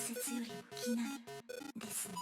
説よりも気なりですね。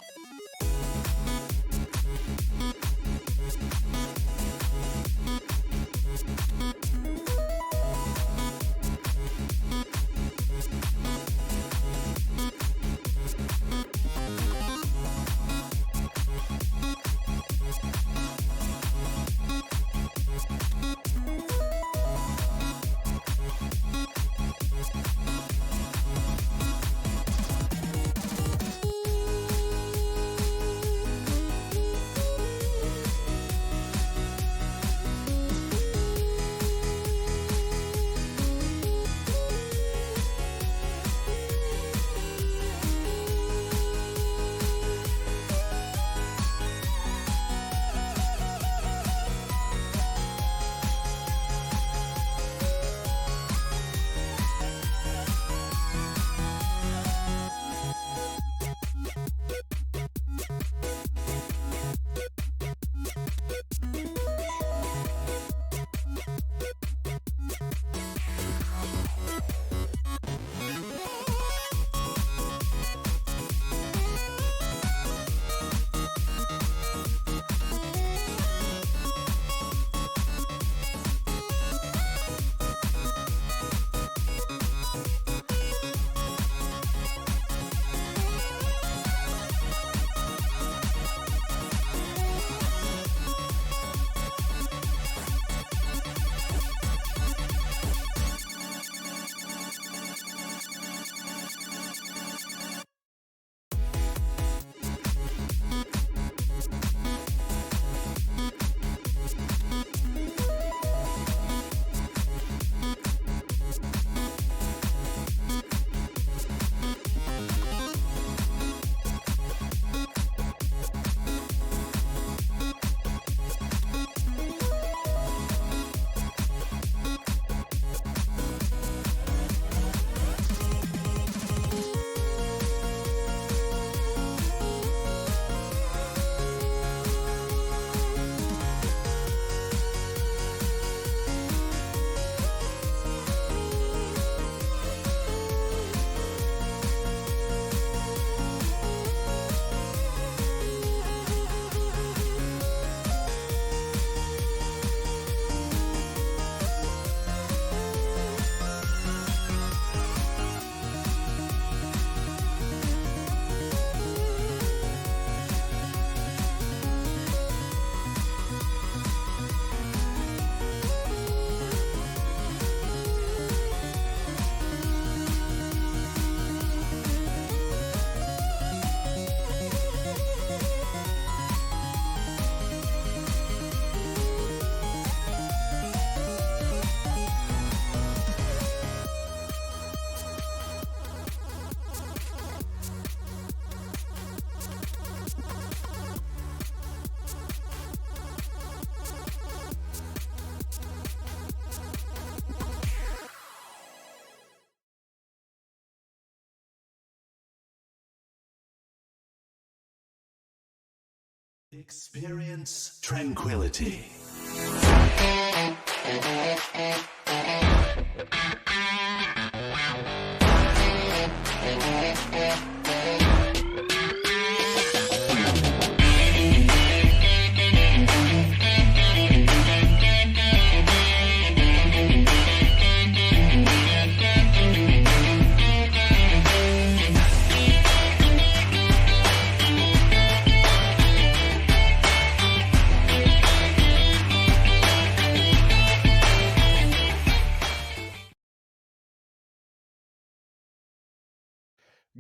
Experience tranquility.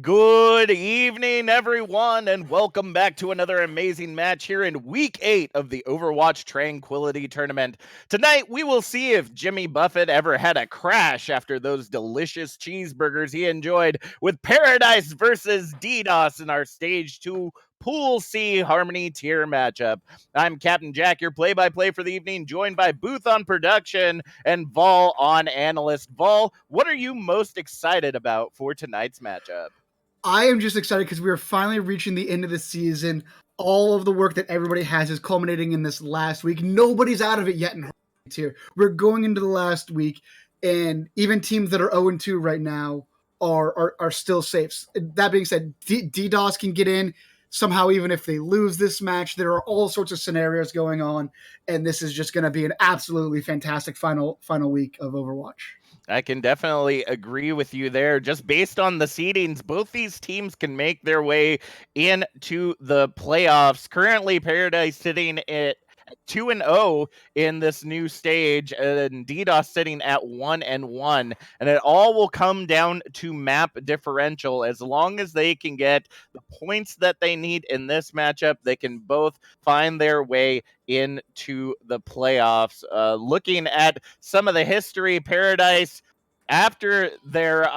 Good evening, everyone, and welcome back to another amazing match here in Week 8 of the Overwatch Tranquility Tournament. Tonight, we will see if Jimmy Buffett ever had a crash after those delicious cheeseburgers he enjoyed with Paradise versus DDoS in our Stage 2 Pool C Harmony tier matchup. I'm Captain Jack, your play-by-play for the evening, joined by Booth on production and Vol on analyst. Vol, what are you most excited about for tonight's matchup? I am just excited because we are finally reaching the end of the season. All of the work that everybody has is culminating in this last week. Nobody's out of it yet in Harmony tier. We're going into the last week, and even teams that are 0-2 right now are still safe. That being said, DDoS can get in somehow even if they lose this match. There are all sorts of scenarios going on, and this is just going to be an absolutely fantastic final week of Overwatch. I can definitely agree with you there. Just based on the seedings, both these teams can make their way into the playoffs. Currently, Paradise sitting at 2-0 in this new stage, and DDoS sitting at 1-1. And it all will come down to map differential. As long as they can get the points that they need in this matchup, they can both find their way into the playoffs. Looking at some of the history, Paradise, after their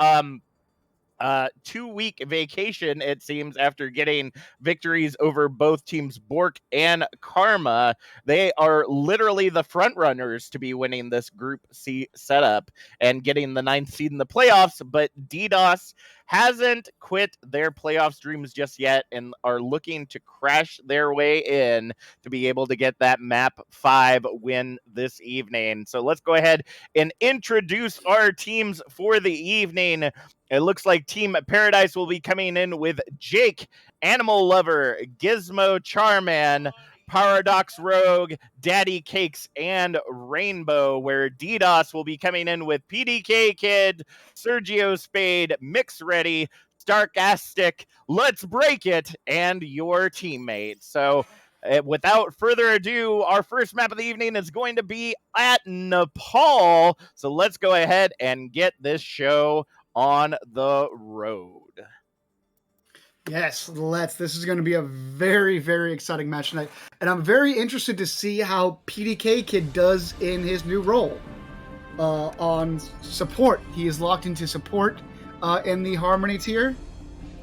2-week vacation, it seems, after getting victories over both teams, Bork and Karma, they are literally the front runners to be winning this Group C setup and getting the 9th seed in the playoffs. But DDoS hasn't quit their playoffs dreams just yet and are looking to crash their way in to be able to get that map 5 win this evening. So let's go ahead and introduce our teams for the evening. It looks like Team Paradise will be coming in with Jake, Animal Lover, Gizmo Charman, Paradox Rogue, Daddy Cakes, and Rainbow, where DDoS will be coming in with PDK Kid, Sergio Spade, Mix Ready, Starkastic, Let's Break It, and your teammate. So without further ado, our first map of the evening is going to be at Nepal. So let's go ahead and get this show on the road. Yes, let's. This is going to be a very, very exciting match tonight. And I'm very interested to see how PDK Kid does in his new role on support. He is locked into support in the Harmony tier.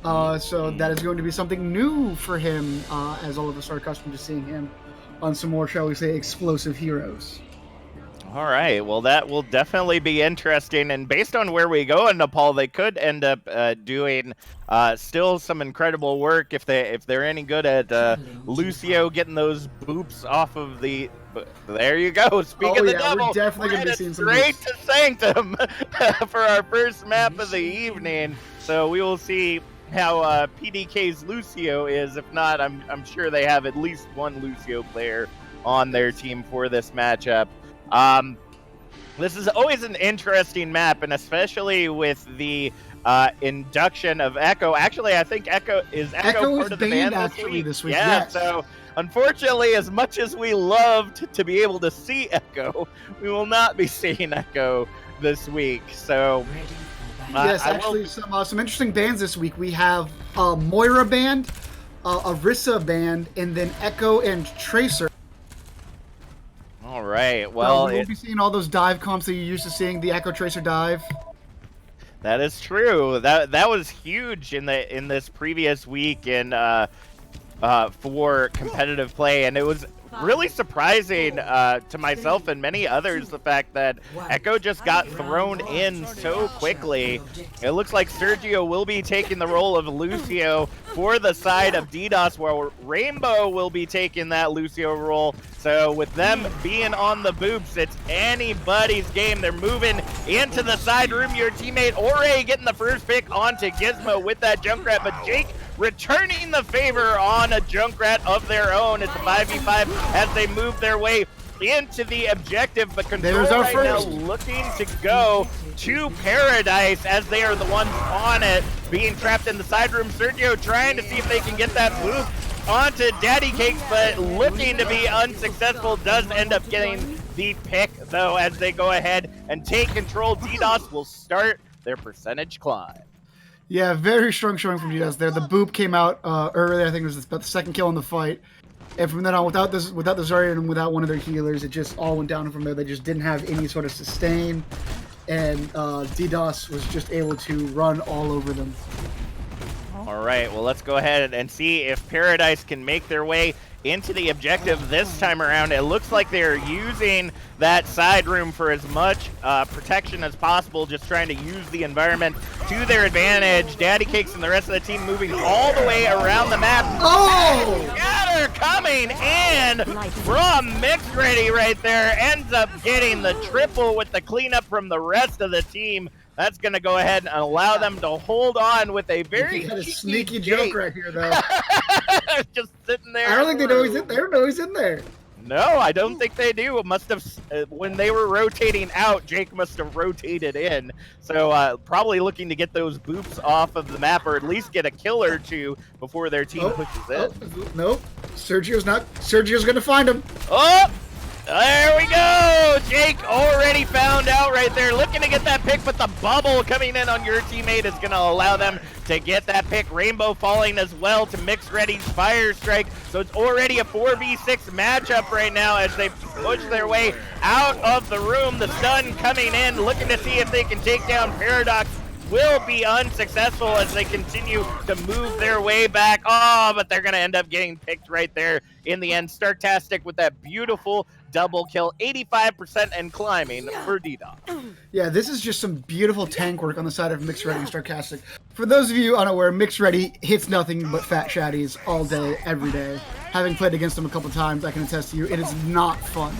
So that is going to be something new for him, as all of us are accustomed to seeing him on some more, shall we say, explosive heroes. All right, well, that will definitely be interesting, and based on where we go in Nepal, they could end up doing still some incredible work if they're any good at Lucio getting those boops off of the. There you go. Speak of the devil, we're definitely going to be seeing some straight to Sanctum for our first map of the evening. So we will see how PDK's Lucio is. If not, I'm sure they have at least one Lucio player on their team for this matchup. This is always an interesting map, and especially with the induction of Echo. Actually, I think Echo is part of the band this week. Yeah, yes. So unfortunately, as much as we loved to be able to see Echo, we will not be seeing Echo this week. So yes, actually, some interesting bands this week. We have a Moira band, a Rissa band, and then Echo and Tracer. All right. Well, we'll be seeing all those dive comps that you're used to seeing, the Echo Tracer dive. That is true. That was huge in this previous week for competitive play, and it was really surprising to myself and many others the fact that Echo just got thrown in so quickly. It looks like Sergio will be taking the role of Lucio for the side of DDoS, while Rainbow will be taking that Lucio role. So with them being on the boops, it's anybody's game. They're moving into the side room. Your teammate Ore getting the first pick onto Gizmo with that Junkrat, but Jake returning the favor on a Junkrat of their own. It's a 5v5 as they move their way into the objective, but Control right now looking to go to Paradise as they are the ones on it, being trapped in the side room. Sergio trying to see if they can get that move onto Daddy Cakes, but looking to be unsuccessful. Does end up getting the pick, though, as they go ahead and take control. DDoS will start their percentage climb. Yeah, very strong showing from DDoS there. The boop came out earlier. I think it was about the second kill in the fight. And from then on, without the Zarya and without one of their healers, it just all went down from there. They just didn't have any sort of sustain. And DDoS was just able to run all over them. All right, well, let's go ahead and see if Paradise can make their way into the objective this time around. It looks like they're using that side room for as much protection as possible, just trying to use the environment to their advantage. Daddy Cakes and the rest of the team moving all the way around the map. Oh! Scatter coming in from Mixed Ready right there. Ends up getting the triple with the cleanup from the rest of the team. That's going to go ahead and allow them to hold on with a very He got a cheeky sneaky Jake. joke right here, though. Just sitting there. I don't think they know he's in there. They don't know he's in there. No, I don't think they do. It must have, when they were rotating out, Jake must have rotated in. So probably looking to get those boops off of the map, or at least get a kill or two before their team pushes in. Nope. Sergio's going to find him. Oh! There we go! Jake already found out right there. Looking to get that pick, but the bubble coming in on your teammate is going to allow them to get that pick. Rainbow falling as well to Mix Ready's Fire Strike. So it's already a 4v6 matchup right now as they push their way out of the room. The stun coming in, looking to see if they can take down Paradox. Will be unsuccessful as they continue to move their way back. Oh, but they're going to end up getting picked right there in the end. Startastic with that beautiful double kill, 85% and climbing for DDoS. Yeah, this is just some beautiful tank work on the side of Mixed Ready and Starcastic. For those of you unaware, Mixed Ready hits nothing but fat shaddies all day, every day. Having played against them a couple times, I can attest to you, it is not fun.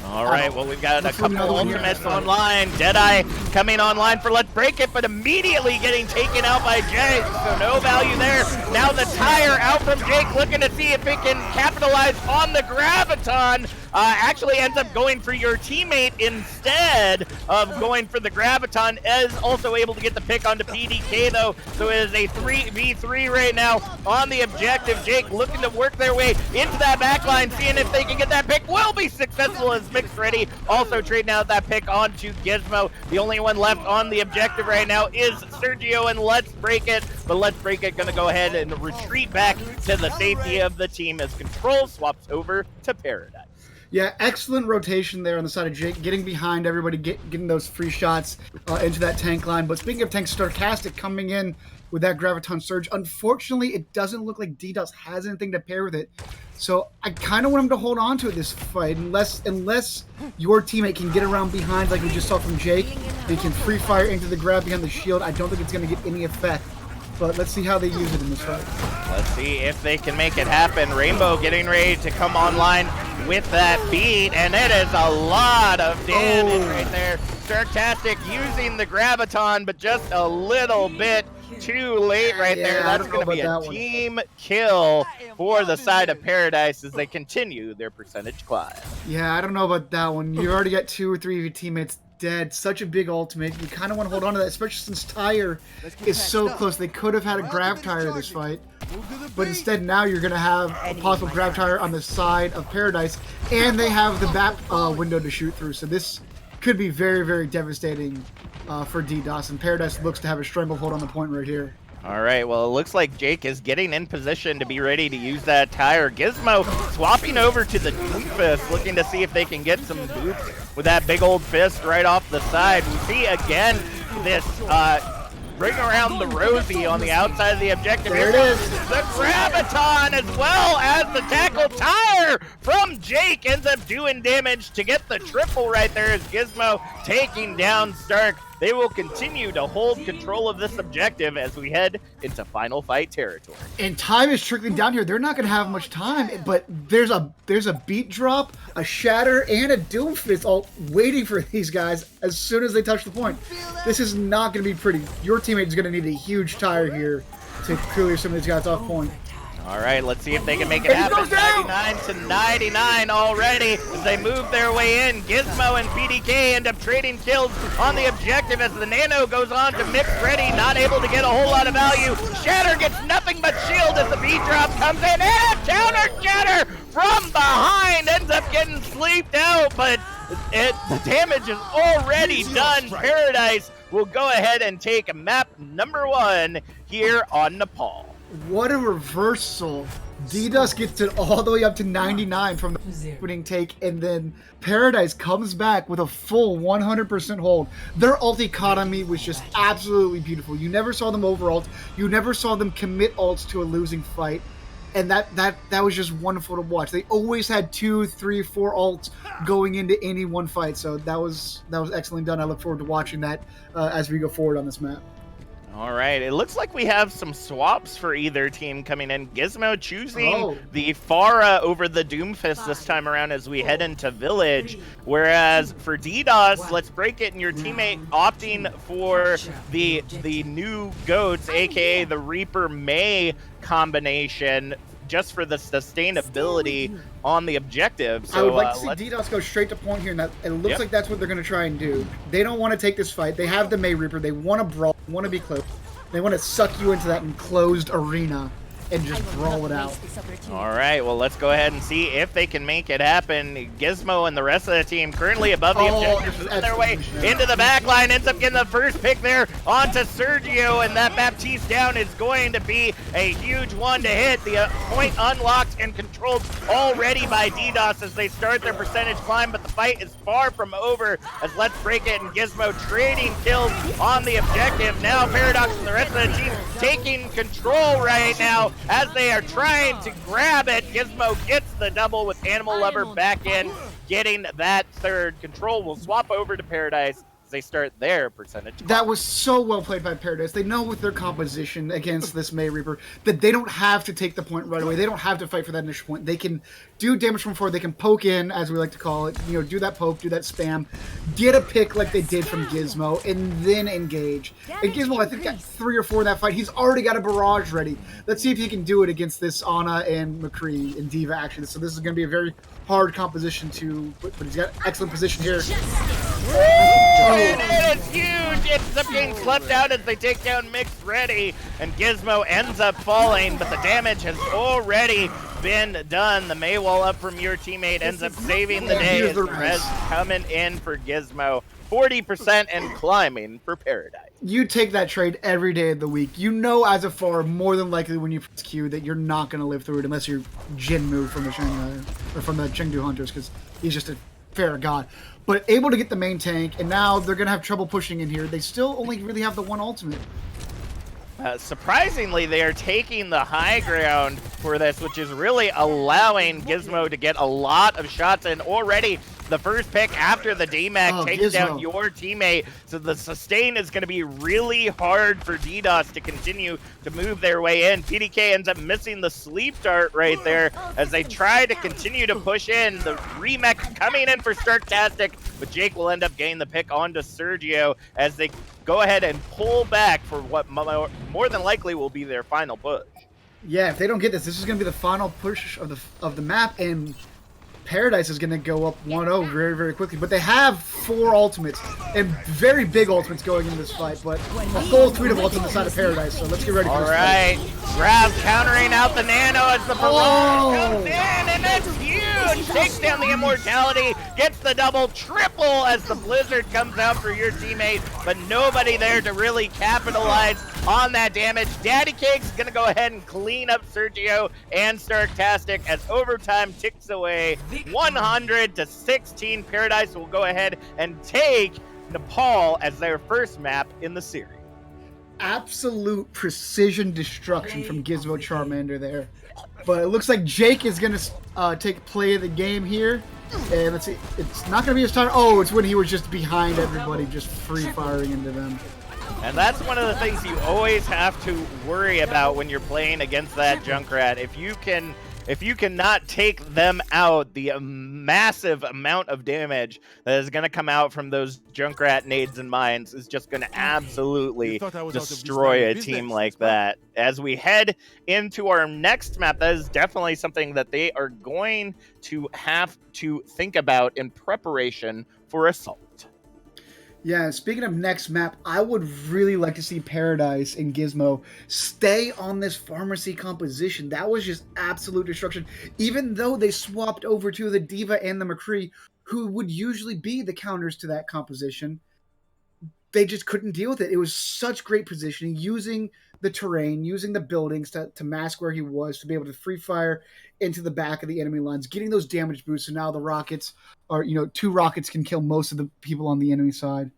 All right, well, we've got a couple ultimates online. Deadeye coming online for Let's Break It, but immediately getting taken out by Jake, so no value there. Now the tire out from Jake, looking to see if it can capitalize on the Graviton. Actually ends up going for your teammate instead of going for the Graviton. Is also able to get the pick onto PDK, though, so it is a 3v3 right now on the objective. Jake looking to work their way into that backline, seeing if they can get that pick. Will be successful as Mixed Ready also trading out that pick onto Gizmo. The only one left on the objective right now is Sergio and Let's Break It, but Let's Break It gonna go ahead and retreat back to the safety of the team as Control swaps over to Paradise. Yeah, excellent rotation there on the side of Jake, getting behind everybody, getting those free shots into that tank line. But speaking of tanks, Starcastic coming in with that Graviton Surge. Unfortunately, it doesn't look like DDoS has anything to pair with it. So I kind of want him to hold on to this fight, unless your teammate can get around behind like we just saw from Jake. They can free fire into the grab behind the shield. I don't think it's going to get any effect. But let's see how they use it in this fight. Let's see if they can make it happen. Rainbow getting ready to come online with that beat, and it is a lot of damage right there. Sarcastic using the Graviton, but just a little bit too late right there. That's going to be a team kill for the side of Paradise as they continue their percentage climb. Yeah, I don't know about that one. You already got 2 or 3 of your teammates dead. Such a big ultimate. You kind of want to hold on to that, especially since Tire is so close. They could have had a grab tire this fight, but instead now you're going to have a possible grab tire on the side of Paradise, and they have the back window to shoot through. So this could be very, very devastating for DDoS, and Paradise looks to have a stranglehold on the point right here. All right, well, it looks like Jake is getting in position to be ready to use that tire. Gizmo swapping over to the Doomfist, looking to see if they can get some boots with that big old fist right off the side. We see again this bring around the Rosie on the outside of the objective. There it is. The Graviton as well as the tackle tire from Jake ends up doing damage to get the triple right there as Gizmo taking down Stark. They will continue to hold control of this objective as we head into final fight territory. And time is trickling down here. They're not going to have much time, but there's a beat drop, a shatter, and a Doomfist all waiting for these guys as soon as they touch the point. This is not going to be pretty. Your teammate is going to need a huge tire here to clear some of these guys off point. All right, let's see if they can make it happen. 99-99 already as they move their way in. Gizmo and PDK end up trading kills on the objective as the Nano goes on to Mix Ready, not able to get a whole lot of value. Shatter gets nothing but shield as the beat drop comes in, and counter Shatter from behind ends up getting sleeped out, but the damage is already done. Paradise will go ahead and take map number 1 here on Nepal. What a reversal. DDoS gets it all the way up to 99 from the opening take, and then Paradise comes back with a full 100% hold. Their ult economy was just absolutely beautiful. You never saw them over ult. You never saw them commit ults to a losing fight. And that was just wonderful to watch. They always had 2, 3, 4 ults going into any one fight. So that was excellently done. I look forward to watching that as we go forward on this map. All right, it looks like we have some swaps for either team coming in. Gizmo choosing the Pharah over the Doomfist this time around as we head into Village, whereas for DDoS, let's break it, and your teammate opting for the new Goats, aka the Reaper May combination, just for the sustainability on the objective. So I would like to see DDoS go straight to point here, and it looks like that's what they're going to try and do. They don't want to take this fight. They have the May Reaper. They want to brawl, want to be close. They want to suck you into that enclosed arena and just brawl it out. All right, well, let's go ahead and see if they can make it happen. Gizmo and the rest of the team currently above the objective, moving their way into the back line, ends up getting the first pick there onto Sergio, and that Baptiste down is going to be a huge one to hit. The point unlocked and controlled already by DDoS as they start their percentage climb, but the fight is far from over as Let's Break It and Gizmo trading kills on the objective. Now Paradox and the rest of the team taking control right now as they are trying to grab it. Gizmo gets the double with Animal Lover back in, getting that third. Control will swap over to Paradise as they start their percentage. That was so well played by Paradise. They know with their composition against this May Reaper that they don't have to take the point right away. They don't have to fight for that initial point. They can do damage from before. They can poke in, as we like to call it. You know, do that poke, do that spam, get a pick like they did from Gizmo, and then engage. And Gizmo, I think, got 3 or 4 in that fight. He's already got a barrage ready. Let's see if he can do it against this Ana and McCree and Diva, actually. So this is going to be a very hard composition to... But he's got excellent position here. It's huge! It ends up getting slept out as they take down Mixed Ready, and Gizmo ends up falling, but the damage has already been done. The Maywall up from your teammate ends up saving the day as the res coming in for Gizmo. 40% and climbing for Paradise. You take that trade every day of the week. You know as a far more than likely when you press Q that you're not going to live through it unless you're Jinmu from the Shanghai, or from the Chengdu Hunters, because he's just a fair god. But able to get the main tank, and now they're going to have trouble pushing in here. They still only really have the one ultimate. Surprisingly, they are taking the high ground for this, which is really allowing Gizmo to get a lot of shots in already. The first pick after the DMAC takes Gizmo down your teammate, so the sustain is going to be really hard for DDoS to continue to move their way in. PDK ends up missing the sleep dart right there as they try to continue to push in. The remake coming in for Starktastic, but Jake will end up getting the pick onto Sergio as they go ahead and pull back for what more than likely will be their final push. Yeah, if they don't get this, this is going to be the final push of the map, and Paradise is going to go up 1-0 very, very quickly. But they have 4 ultimates, and very big ultimates going into this fight, but a full suite of ultimates on the side of Paradise, so let's get ready for this fight. All right, Grav countering out the Nano as the barrage comes in, and that's huge! Takes down the Immortality, gets the double, triple as the Blizzard comes out for your teammate, but nobody there to really capitalize on that damage. Daddy Cake's going to go ahead and clean up Sergio and Starktastic as overtime ticks away. 100-16. Paradise will go ahead and take Nepal as their first map in the series. Absolute precision destruction from Gizmo Charmander there. But it looks like Jake is going to take play of the game here. And let's see, it's not going to be his time. Oh, it's when he was just behind everybody, just free firing into them. And that's one of the things you always have to worry about when you're playing against that Junkrat. If you cannot take them out, the massive amount of damage that is going to come out from those Junkrat nades and mines is just going to absolutely destroy a team like that. As we head into our next map, that is definitely something that they are going to have to think about in preparation for Assault. Yeah, speaking of next map, I would really like to see Paradise and Gizmo stay on this pharmacy composition. That was just absolute destruction. Even though they swapped over to the Diva and the McCree, who would usually be the counters to that composition, they just couldn't deal with it. It was such great positioning, using the terrain, using the buildings to mask where he was, to be able to free fire into the back of the enemy lines, getting those damage boosts. So now the rockets are, 2 rockets can kill most of the people on the enemy side.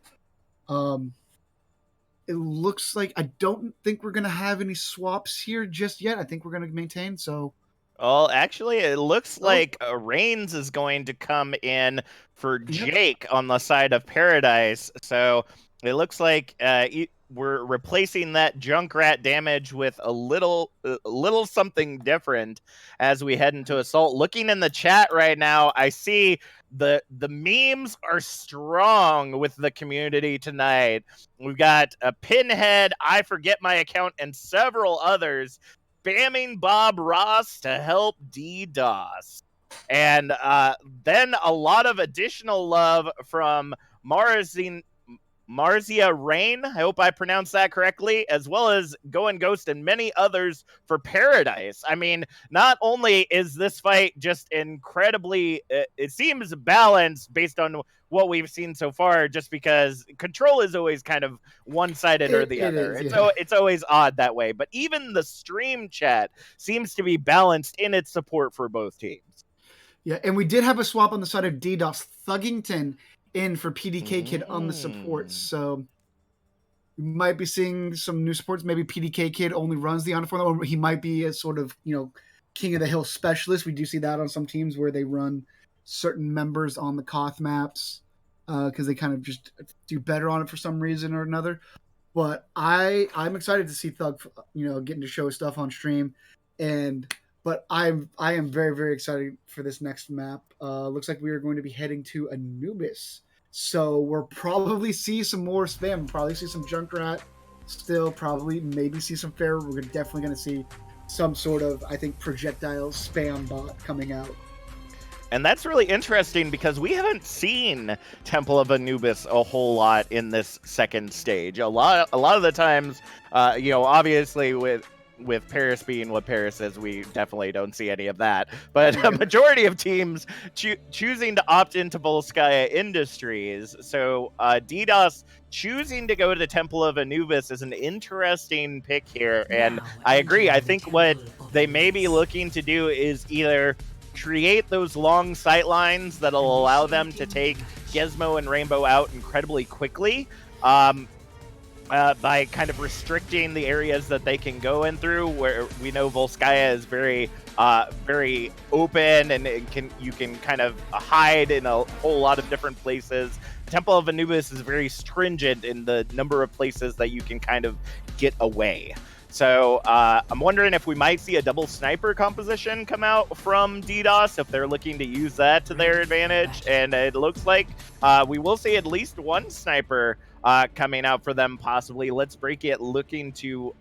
It looks like I don't think we're going to have any swaps here just yet. I think we're going to maintain, so... Well, actually, it looks like Reigns is going to come in for Jake on the side of Paradise. So it looks like we're replacing that Junkrat damage with a little something different as we head into Assault. Looking in the chat right now, I see the memes are strong with the community tonight. We've got a Pinhead, I forget my account, and several others spamming Bob Ross to help DDoS. And then a lot of additional love from Marzia Rain, I hope I pronounced that correctly, as well as Going Ghost and many others for Paradise. I mean, not only is this fight just incredibly, it seems balanced based on what we've seen so far, just because Control is always kind of one-sided or the other. It's always odd that way. But even the stream chat seems to be balanced in its support for both teams. Yeah, and we did have a swap on the side of DDoS. Thuggington in for PDK Kid on the support, so you might be seeing some new supports. Maybe PDK Kid only runs the honor for them, or he might be a sort of, king of the hill specialist. We do see that on some teams where they run certain members on the Koth maps because they kind of just do better on it for some reason or another. But I'm excited to see Thug, getting to show his stuff on stream, but I am very, very excited for this next map. Looks like we are going to be heading to Anubis. So we'll probably see some more spam. Probably see some Junkrat still. Probably maybe see some Fair. We're definitely going to see some sort of, I think, projectile spam bot coming out. And that's really interesting because we haven't seen Temple of Anubis a whole lot in this second stage. A lot of the times, obviously with Paris being what Paris is, we definitely don't see any of that. But a majority of teams choosing to opt into Volskaya Industries. So DDoS choosing to go to Temple of Anubis is an interesting pick here. And I agree. I think what they may be looking to do is either create those long sight lines that'll allow them to take Gizmo and Rainbow out incredibly quickly. By kind of restricting the areas that they can go in through, where we know Volskaya is very open and you can kind of hide in a whole lot of different places. Temple of Anubis is very stringent in the number of places that you can kind of get away. So I'm wondering if we might see a double sniper composition come out from DDoS, if they're looking to use that to their advantage. And it looks like we will see at least one sniper coming out for them, possibly. Let's Break It looking to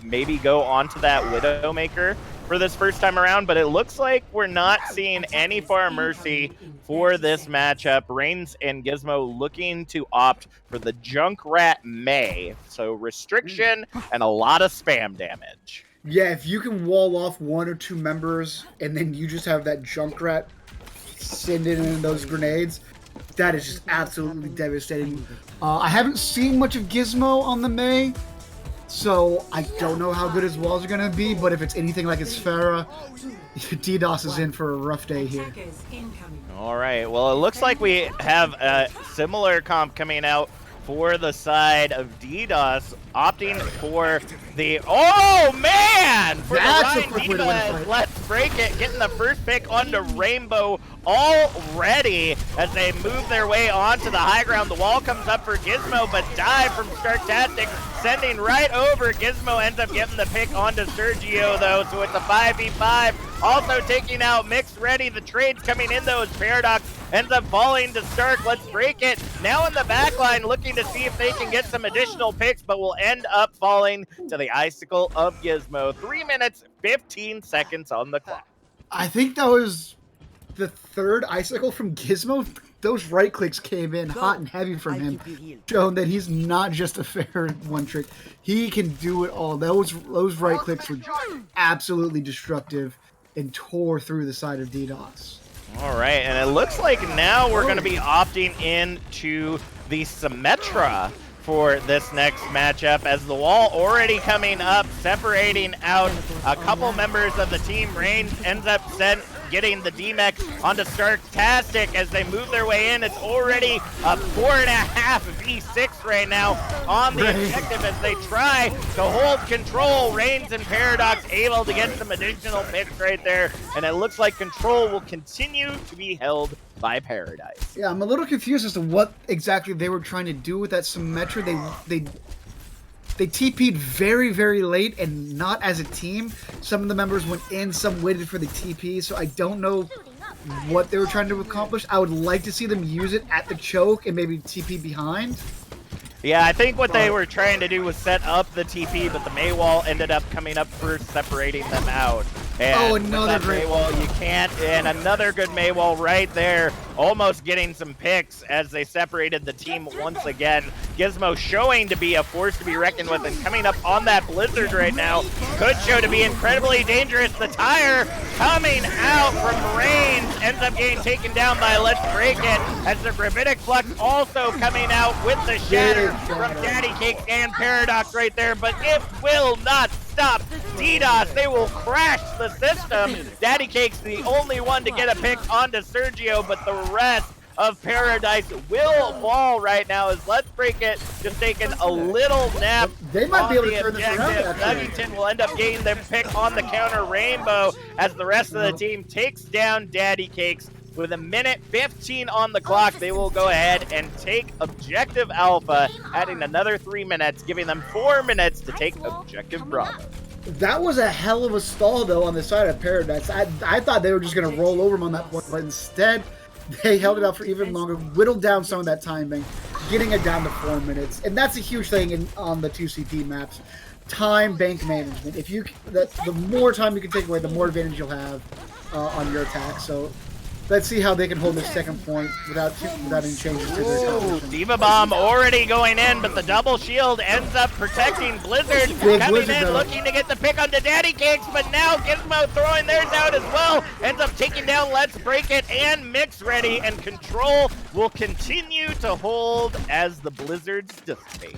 maybe go onto that Widowmaker for this first time around, but it looks like we're not seeing any Far Mercy for this matchup. Reigns and Gizmo looking to opt for the Junkrat May, so restriction and a lot of spam damage. Yeah, if you can wall off one or two members and then you just have that Junkrat sending in those grenades, that is just absolutely devastating. I haven't seen much of Gizmo on the May, so I don't know how good his walls are going to be, but if it's anything like his Farah, DDoS is in for a rough day here. All right, well, it looks like we have a similar comp coming out for the side of DDoS, opting for the, oh man, for that's the Ryan DDoS, Let's Break It, getting the first pick onto Rainbow already as they move their way onto the high ground. The wall comes up for Gizmo, but dive from Startastic, sending right over. Gizmo ends up getting the pick onto Sergio though, so it's a 5v5. Also taking out Mixed Ready. The trade's coming in though as Paradox ends up falling to Stark. Let's Break It now in the back line, looking to see if they can get some additional picks, but will end up falling to the Icicle of Gizmo. 3 minutes, 15 seconds on the clock. I think that was the third Icicle from Gizmo. Those right clicks came in hot and heavy from him, showing that he's not just a fair one trick. He can do it all. Those right clicks were absolutely destructive and tore through the side of DDoS. All right, and it looks like now we're going to be opting into the Symmetra for this next matchup, as the wall already coming up, separating out a couple members of the team. Reigns ends up getting the DMEC onto Startastic as they move their way in. It's already a 4.5 v6 right now on the objective as they try to hold control. Reigns and Paradox able to get some additional picks right there, and it looks like control will continue to be held by Paradise. Yeah, I'm a little confused as to what exactly they were trying to do with that Symmetra. they TP'd very, very late and not as a team. Some of the members went in, some waited for the TP, so I don't know what they were trying to accomplish. I would like to see them use it at the choke and maybe TP behind. Yeah, I think what they were trying to do was set up the TP, but the Maywall ended up coming up first, separating them out. And another great Maywall, you can't, and another good Maywall right there, almost getting some picks as they separated the team once again. Gizmo showing to be a force to be reckoned with, and coming up on that Blizzard right now could show to be incredibly dangerous. The tire coming out from Reigns ends up getting taken down by Let's Break It, as the Gravitic Flux also coming out with the Shatter from Daddy Cakes and Paradox right there, but it will not stop DDoS. They will crash the system. Daddy Cakes the only one to get a pick onto Sergio, but the rest of Paradise will fall right now as Let's Break It just taking a little nap. They might be able to the turn this around. Nuggington will end up getting their pick on the counter Rainbow as the rest of the team takes down Daddy Cakes. With a minute 15 on the clock, they will go ahead and take Objective Alpha, adding another 3 minutes, giving them 4 minutes to take Objective Bravo. That was a hell of a stall, though, on the side of Paradise. I thought they were just going to roll over them on that point, but instead, they held it out for even longer, whittled down some of that timing, getting it down to 4 minutes. And that's a huge thing on the 2CP maps. Time bank management. If you, the more time you can take away, the more advantage you'll have on your attack. So let's see how they can hold this second point without any changes to their composition. Diva Bomb already going in, but the double shield ends up protecting Blizzard. Coming in, looking to get the pick onto Daddy Cakes, but now Gizmo throwing theirs out as well. Ends up taking down Let's Break It and Mix Ready, and Control will continue to hold as the Blizzards dissipate.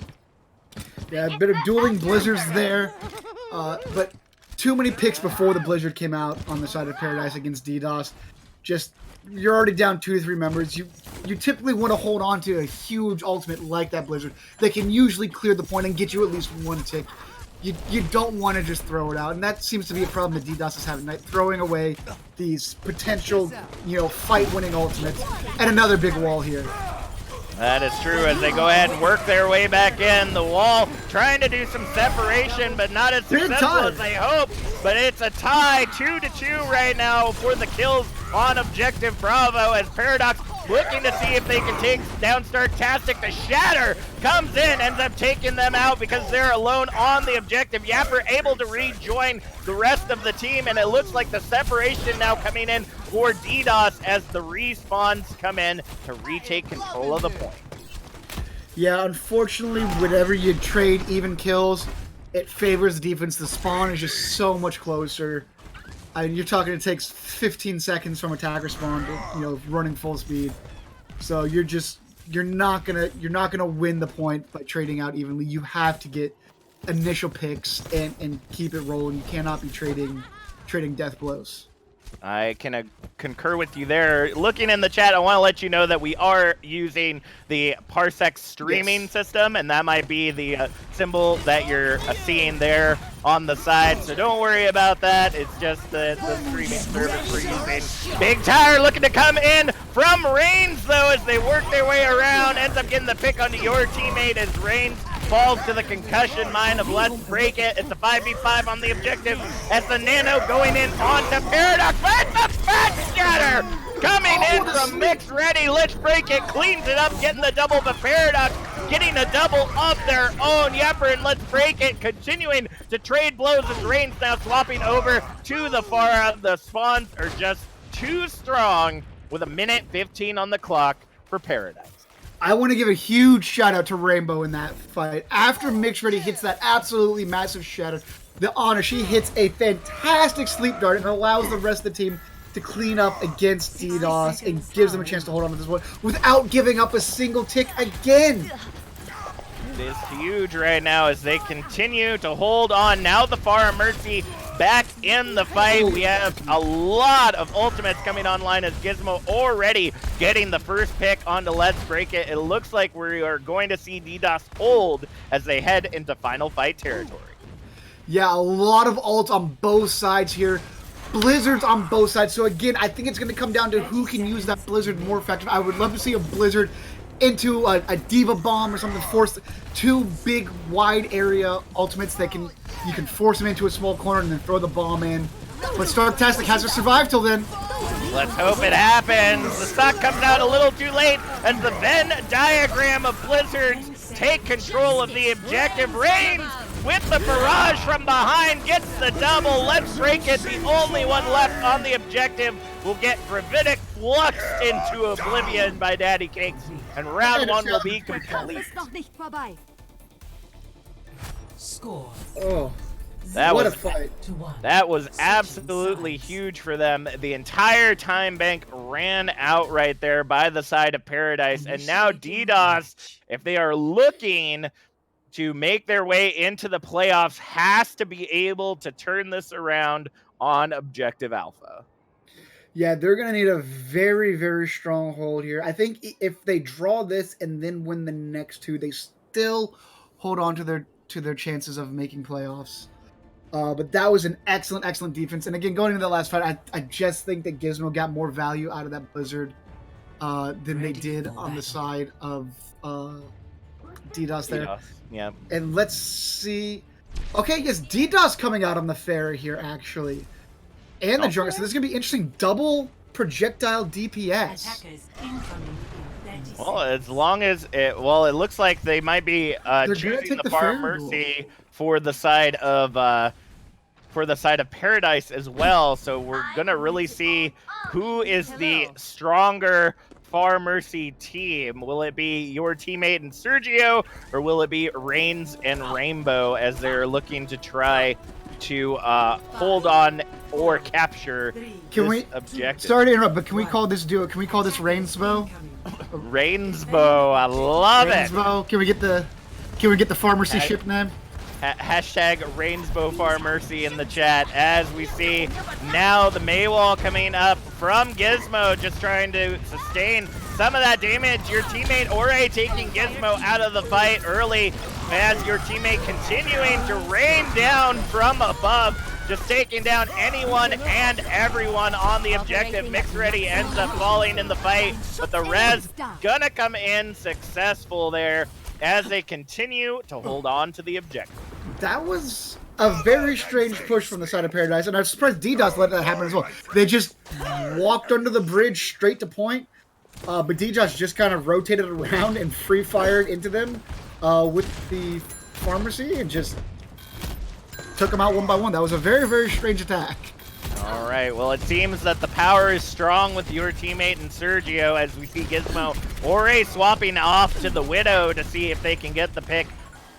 Yeah, a bit of dueling Blizzards there, but too many picks before the Blizzard came out on the side of Paradise against DDoS. Just, you're already down 2 to 3 members. You typically want to hold on to a huge ultimate like that Blizzard that can usually clear the point and get you at least 1 tick. You don't want to just throw it out, and that seems to be a problem that DDoS is having, throwing away these potential, fight-winning ultimates. And another big wall here. That is true as they go ahead and work their way back in. The wall trying to do some separation, but not as successful as they hope. But it's a tie, 2-2 right now for the kills on Objective Bravo as Paradox looking to see if they can take down Startastic. The Shatter comes in, ends up taking them out because they're alone on the objective. Yapper able to rejoin the rest of the team, and it looks like the separation now coming in for DDoS as the respawns come in to retake control of the point. Yeah, unfortunately, whenever you trade even kills, it favors the defense. The spawn is just so much closer. I mean, you're talking it takes 15 seconds from attacker spawn to, running full speed. So you're not gonna win the point by trading out evenly. You have to get initial picks and keep it rolling. You cannot be trading death blows. I can concur with you there. Looking in the chat, I want to let you know that we are using the Parsec streaming system, and that might be the symbol that you're seeing there on the side. So don't worry about that. It's just the streaming service we're using. Big Tire looking to come in from Reigns, though, as they work their way around. Ends up getting the pick onto your teammate as Reigns falls to the concussion mine of Let's Break It. It's a 5v5 on the objective as the Nano going in onto Paradox. But the Fat Shatter coming in from Mix Ready. Let's Break It cleans it up, getting the double, but Paradox getting a double of their own. Yepper and Let's Break It continuing to trade blows as Reigns now swapping over to the far out. The spawns are just too strong with a minute 15 on the clock for Paradise. I want to give a huge shout out to Rainbow in that fight. After Mix Ready hits that absolutely massive shatter, the Honor, she hits a fantastic sleep dart and allows the rest of the team to clean up against DDoS and gives them a chance to hold on to this one without giving up a single tick again. It is huge right now as they continue to hold on. Now the Far Mercy back in the fight. We have a lot of ultimates coming online as Gizmo already getting the first pick onto Let's Break It. It looks like we are going to see DDoS hold as they head into final fight territory. Yeah, a lot of ults on both sides here. Blizzards on both sides. So again, I think it's going to come down to who can use that Blizzard more effective. I would love to see a Blizzard into a Diva Bomb or something. Force 2 big wide area ultimates that you can force them into a small corner and then throw the bomb in. But Startastic has to survive till then. Let's hope it happens. The stock comes out a little too late as the Venn diagram of Blizzards take control of the objective. Reigns with the barrage from behind gets the double. Let's break it. The only one left on the objective will get Gravitic fluxed into oblivion by Daddy Cakes. And round 1 will be complete. Score. Oh. What a fight. That was absolutely huge for them. The entire time bank ran out right there by the side of Paradise. And now DDoS, if they are looking to make their way into the playoffs, has to be able to turn this around on Objective Alpha. Yeah, they're going to need a very, very strong hold here. I think if they draw this and then win the next 2, they still hold on to their chances of making playoffs. But that was an excellent, excellent defense. And again, going into the last fight, I just think that Gizmo got more value out of that Blizzard than they did on the side of DDoS there. DDoS, yeah. And let's see. Okay, yes, DDoS coming out on the Pharah here, actually. And the Junker. So this is going to be interesting. Double projectile DPS. Well, as long as it... Well, it looks like they might be choosing the Far Mercy for the side of... Paradise as well, so we're gonna really see who is the stronger Far Mercy team. Will it be your teammate and Sergio, or will it be Reigns and Rainbow as they're looking to try to hold on or capture this objective? Sorry to interrupt, but can we call this duo? Can we call this Rainsbow? Rainsbow, I love Rainsbow. Can we get the Far Mercy ship name? Hashtag Rainsbow Far Mercy in the chat as we see now the Maywall coming up from Gizmo, just trying to sustain some of that damage. Your teammate Ore taking Gizmo out of the fight early as your teammate continuing to rain down from above, just taking down anyone and everyone on the objective. Mix Ready ends up falling in the fight, but the res gonna come in successful there as they continue to hold on to the objective. That was a very strange push from the side of Paradise, and I'm surprised DDoS let that happen as well. They just walked under the bridge straight to point, but DDoS just kind of rotated around and free-fired into them with the Pharmacy and just took them out one by one. That was a very, very strange attack. All right, well, it seems that the power is strong with your teammate and Sergio as we see Gizmo Ore swapping off to the Widow to see if they can get the pick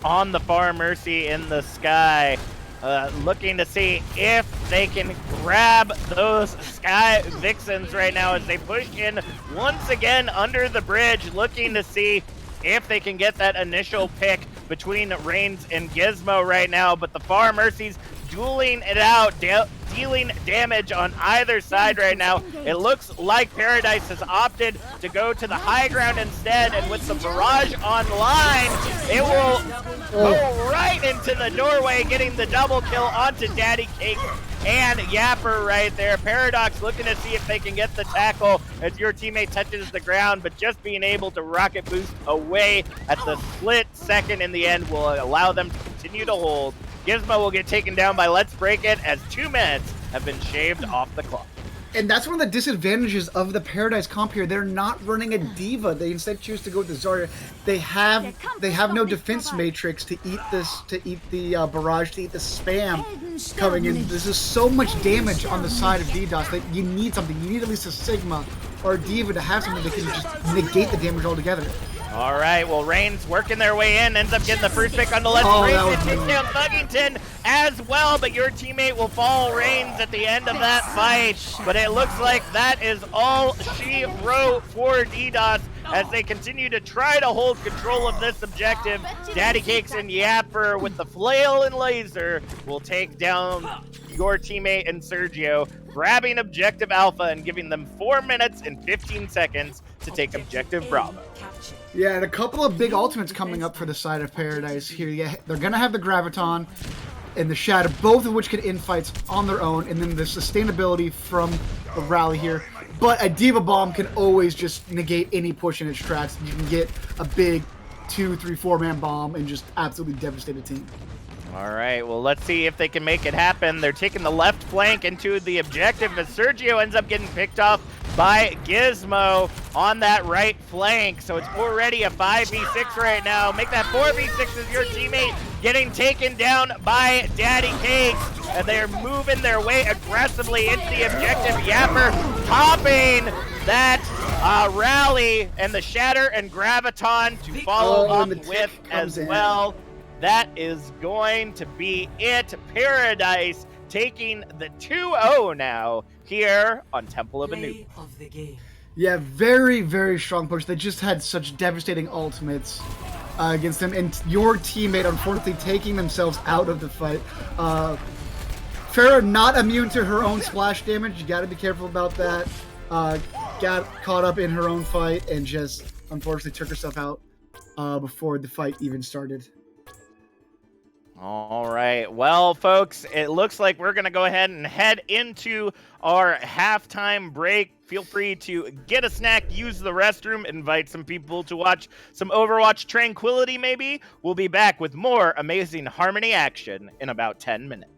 on the Far Mercy in the sky. Looking to see if they can grab those Sky Vixens right now as they push in once again under the bridge, looking to see if they can get that initial pick between Reigns and Gizmo right now. But the Far Mercies dueling it out, dealing damage on either side right now. It looks like Paradise has opted to go to the high ground instead, and with the barrage online, it will go right into the doorway, getting the double kill onto Daddy Cake and Yapper right there. Paradox looking to see if they can get the tackle as your teammate touches the ground, but just being able to rocket boost away at the split second in the end will allow them to continue to hold. Gizmo will get taken down by Let's Break It as 2 minutes have been shaved off the clock. And that's one of the disadvantages of the Paradise comp here. They're not running a Diva. They instead choose to go with the Zarya. They have no defense matrix to eat the barrage, to eat the spam coming in. This is so much damage on the side of DDoS that you need something. You need at least a Sigma or a Diva to have something that can just negate the damage altogether. All right, well, Reigns working their way in, ends up getting the first pick on the Let's Break It, takes down Thuggington as well, but your teammate will fall Reigns at the end of that fight. But it looks like that is all she wrote for DDoS as they continue to try to hold control of this objective. Daddy Cakes and Yapper with the flail and laser will take down your teammate and Sergio, grabbing Objective Alpha and giving them 4 minutes and 15 seconds to take Objective Bravo. Yeah, and a couple of big ultimates coming up for the side of Paradise here. Yeah, they're going to have the Graviton and the Shadow, both of which can end fights on their own, and then the sustainability from the rally here. But a Diva Bomb can always just negate any push in its tracks. You can get a big 2, 3, 4-man bomb and just absolutely devastate a team. All right, well, let's see if they can make it happen. They're taking the left flank into the objective as Sergio ends up getting picked off by Gizmo on that right flank. So it's already a 5v6 right now. Make that 4v6 as your teammate getting taken down by Daddy Cakes. And they're moving their way aggressively into the objective. Yapper topping that rally, and the Shatter and Graviton to follow up with as well. That is going to be it. Paradise taking the 2-0 now here on Temple of Anu. Yeah, very, very strong push. They just had such devastating ultimates against them, and your teammate unfortunately taking themselves out of the fight. Farah not immune to her own splash damage. You got to be careful about that. Got caught up in her own fight and just unfortunately took herself out before the fight even started. All right. Well, folks, it looks like we're going to go ahead and head into our halftime break. Feel free to get a snack, use the restroom, invite some people to watch some Overwatch Tranquility maybe. We'll be back with more amazing Harmony action in about 10 minutes.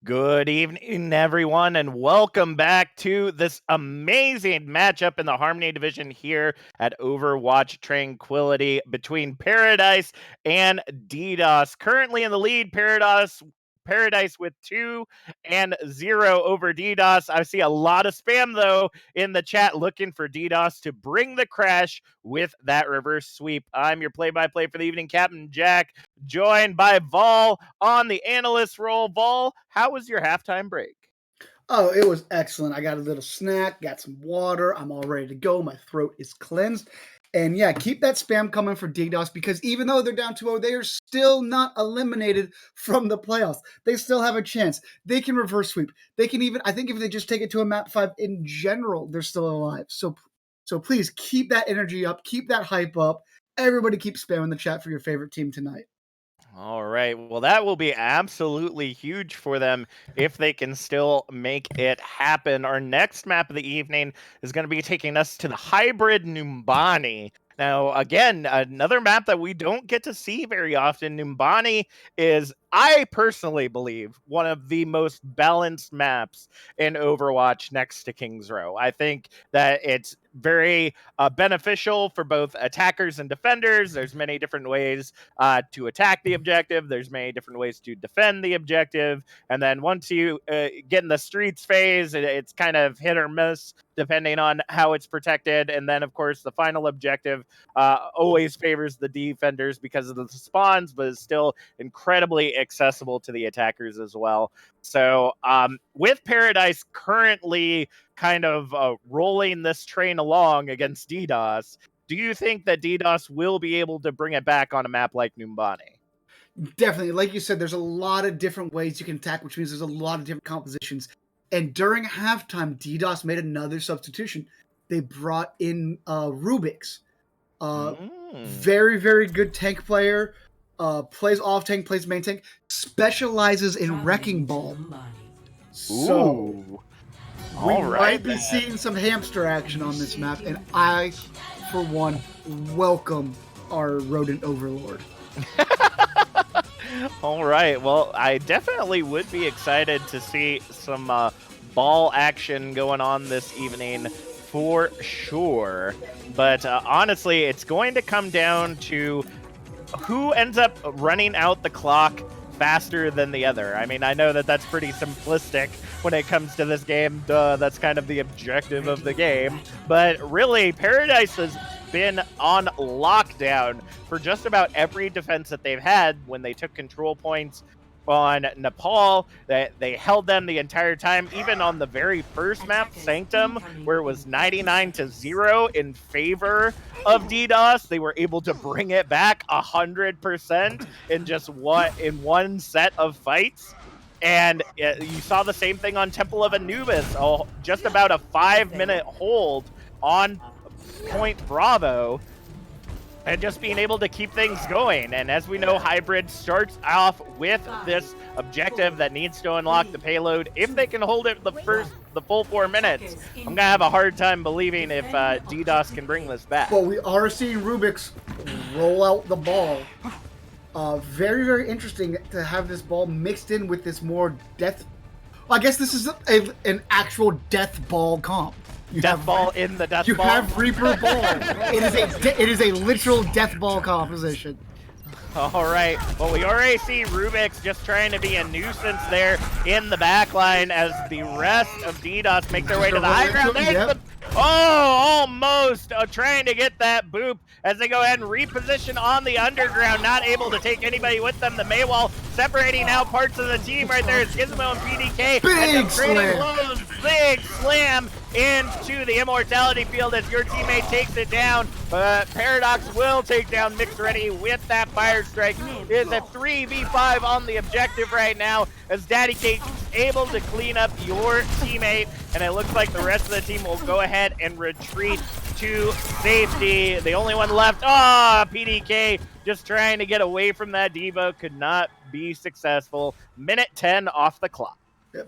Good evening, everyone, and welcome back to this amazing matchup in the Harmony Division here at Overwatch Tranquility between Paradise and DDoS. Currently in the lead, Paradise with 2-0 over DDoS. I see a lot of spam, though, in the chat looking for DDoS to bring the crash with that reverse sweep. I'm your play-by-play for the evening, Captain Jack, joined by Vol on the analyst role. Vol, how was your halftime break? Oh, it was excellent. I got a little snack, got some water. I'm all ready to go. My throat is cleansed. And yeah, keep that spam coming for DDoS because even though they're down 2-0, they are still not eliminated from the playoffs. They still have a chance. They can reverse sweep. They can even, I think if they just take it to a map 5 in general, they're still alive. So please keep that energy up. Keep that hype up. Everybody keep spamming the chat for your favorite team tonight. All right. Well, that will be absolutely huge for them if they can still make it happen. Our next map of the evening is going to be taking us to the hybrid Numbani. Now, again, another map that we don't get to see very often. Numbani is, I personally believe, one of the most balanced maps in Overwatch next to King's Row. I think that it's very beneficial for both attackers and defenders. There's many different ways to attack the objective. There's many different ways to defend the objective. And then once you get in the streets phase, it's kind of hit or miss depending on how it's protected. And then, of course, the final objective always favors the defenders because of the spawns, but is still incredibly accessible to the attackers as well. So with Paradise currently kind of rolling this train along against DDoS, do you think that DDoS will be able to bring it back on a map like Numbani? Definitely. Like you said, there's a lot of different ways you can attack, which means there's a lot of different compositions. And during halftime, DDoS made another substitution. They brought in Rubix. Very, very good tank player. Plays off tank, plays main tank. Specializes in Wrecking Ball. So we might be seeing some hamster action on this map. And I, for one, welcome our rodent overlord. All right. Well, I definitely would be excited to see some ball action going on this evening for sure. But honestly, it's going to come down to who ends up running out the clock faster than the other. I mean, I know that that's pretty simplistic when it comes to this game. Duh, that's kind of the objective of the game. But really, Paradise has been on lockdown for just about every defense that they've had when they took control points on Nepal. They held them the entire time, even on the very first map, Sanctum, where it was 99-0 in favor of DDoS. They were able to bring it back 100% in one set of fights. And you saw the same thing on Temple of Anubis, just about a 5-minute hold on Point Bravo, and just being able to keep things going. And as we know, Hybrid starts off with this objective that needs to unlock the payload. If they can hold it the full 4 minutes, I'm gonna have a hard time believing if DDoS can bring this back. Well, we are seeing Rubix roll out the ball. Very, very interesting to have this ball mixed in with this more death. Well, I guess this is an actual death ball comp. You have Reaper Ball. It is a literal death ball composition. All right. Well, we already see Rubix just trying to be a nuisance there in the back line as the rest of DDoS make their way to the high ground. Almost trying to get that boop as they go ahead and reposition on the underground, not able to take anybody with them. The Maywall separating out parts of the team right there is Gizmo and PDK. Big slam into the immortality field as your teammate takes it down. But Paradox will take down Mixed Ready with that fire strike. It is a 3v5 on the objective right now as Daddy Cake is able to clean up your teammate, and it looks like the rest of the team will go ahead and retreat to safety. The only one left, PDK just trying to get away from that Devo, could not be successful. Minute 10 off the clock.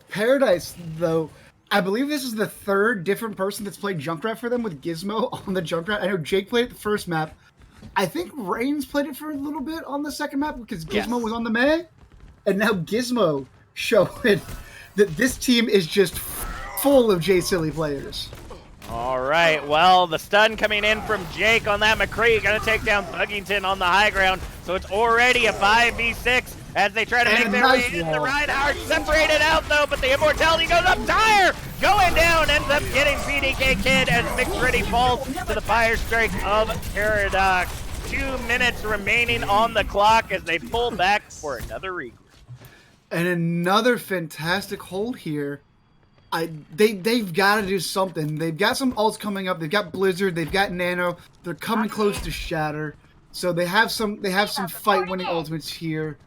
Paradise, though, I believe this is the third different person that's played Junkrat for them with Gizmo on the Junkrat. I know Jake played it the first map. I think Reigns played it for a little bit on the second map because Gizmo was on the May. And now Gizmo showing that this team is just full of J Silly players. All right, well, the stun coming in from Jake on that McCree, gonna take down Thuggington on the high ground, so it's already a 5v6 as they try to make their way in. The Reinhardt separated out though, but the immortality goes up. Tire going down, ends up getting PDK Kid as Mixed Ready falls to the fire strike of Paradox. 2 minutes remaining on the clock as they pull back for another regroup. And another fantastic hold here. They've got to do something. They've got some ults coming up. They've got Blizzard. They've got Nano. They're coming close to Shatter. So they have some fight winning ultimates here.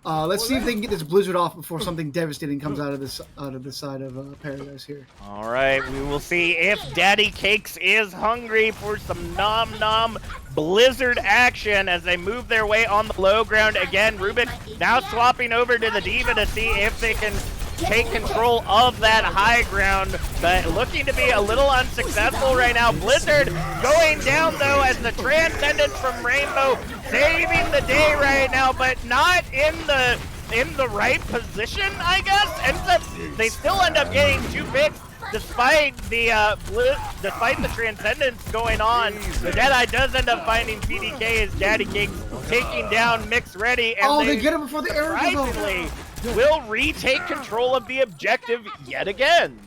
Let's see if they can get this Blizzard off before something devastating comes out of the side of Paradise here. All right, we will see if Daddy Cakes is hungry for some nom Blizzard action as they move their way on the low ground again. Rubik now swapping over to the Diva to see if they can take control of that high ground, but looking to be a little unsuccessful right now. Blizzard going down though as the Transcendence from Rainbow saving the day right now, but not in the right position, I guess. They still end up getting 2 picks despite the Transcendence going on. The Deadeye does end up finding PDK as Daddy Cakes taking down Mix Ready, and they get him before the arrow goes off. Will retake control of the objective yet again.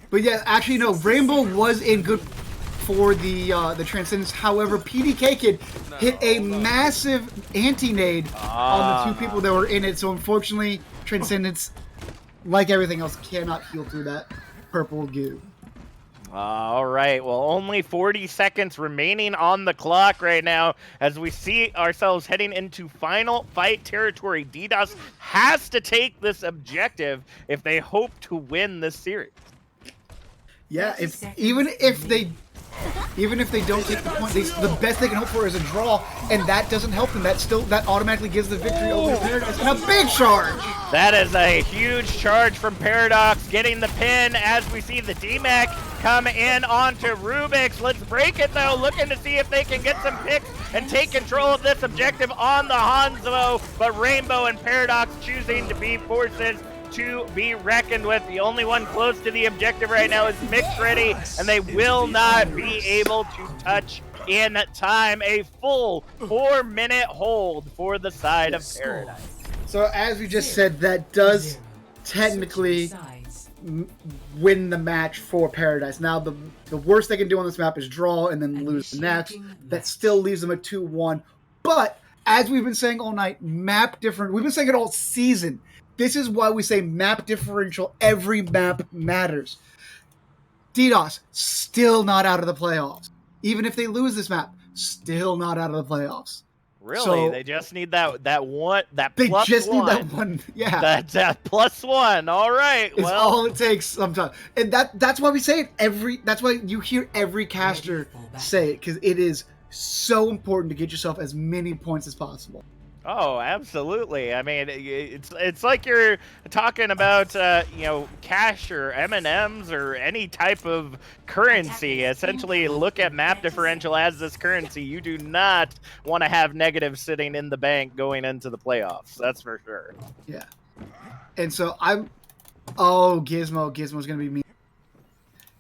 But yeah, actually no, Rainbow was in good for the Transcendence. However, PDK Kid hit a massive anti-nade on the 2 people that were in it. So unfortunately, Transcendence, like everything else, cannot heal through that purple goo. All right, well, only 40 seconds remaining on the clock right now as we see ourselves heading into final fight territory. DDoS has to take this objective if they hope to win this series. Yeah, even if they don't take the point, the best they can hope for is a draw, and that doesn't help them. That automatically gives the victory over Paradox. And a big charge! That is a huge charge from Paradox, getting the pin as we see the DMAC come in onto Rubik's. Let's break it though, looking to see if they can get some picks and take control of this objective on the Hanzo, but Rainbow and Paradox choosing to be forces to be reckoned with. The only one close to the objective right now is Mixed Ready, and they will not be able to touch in time. A full 4-minute hold for the side of Paradise. So as we just said, that does technically win the match for Paradise. Now the worst they can do on this map is draw and then lose the next. That still leaves them at 2-1. But as we've been saying all night, we've been saying it all season. This is why we say map differential. Every map matters. DDoS, still not out of the playoffs. Even if they lose this map, still not out of the playoffs. Really? So, they just need that one. They plus just one. need that one. Yeah. That +1. All right. It's all it takes sometimes. And that's why we say it that's why you hear every caster say it, because it is so important to get yourself as many points as possible. Oh, absolutely. I mean, it's like you're talking about, cash or M&Ms or any type of currency. Essentially, look at map differential as this currency. You do not want to have negatives sitting in the bank going into the playoffs. That's for sure. Yeah. And so Gizmo's going to be me.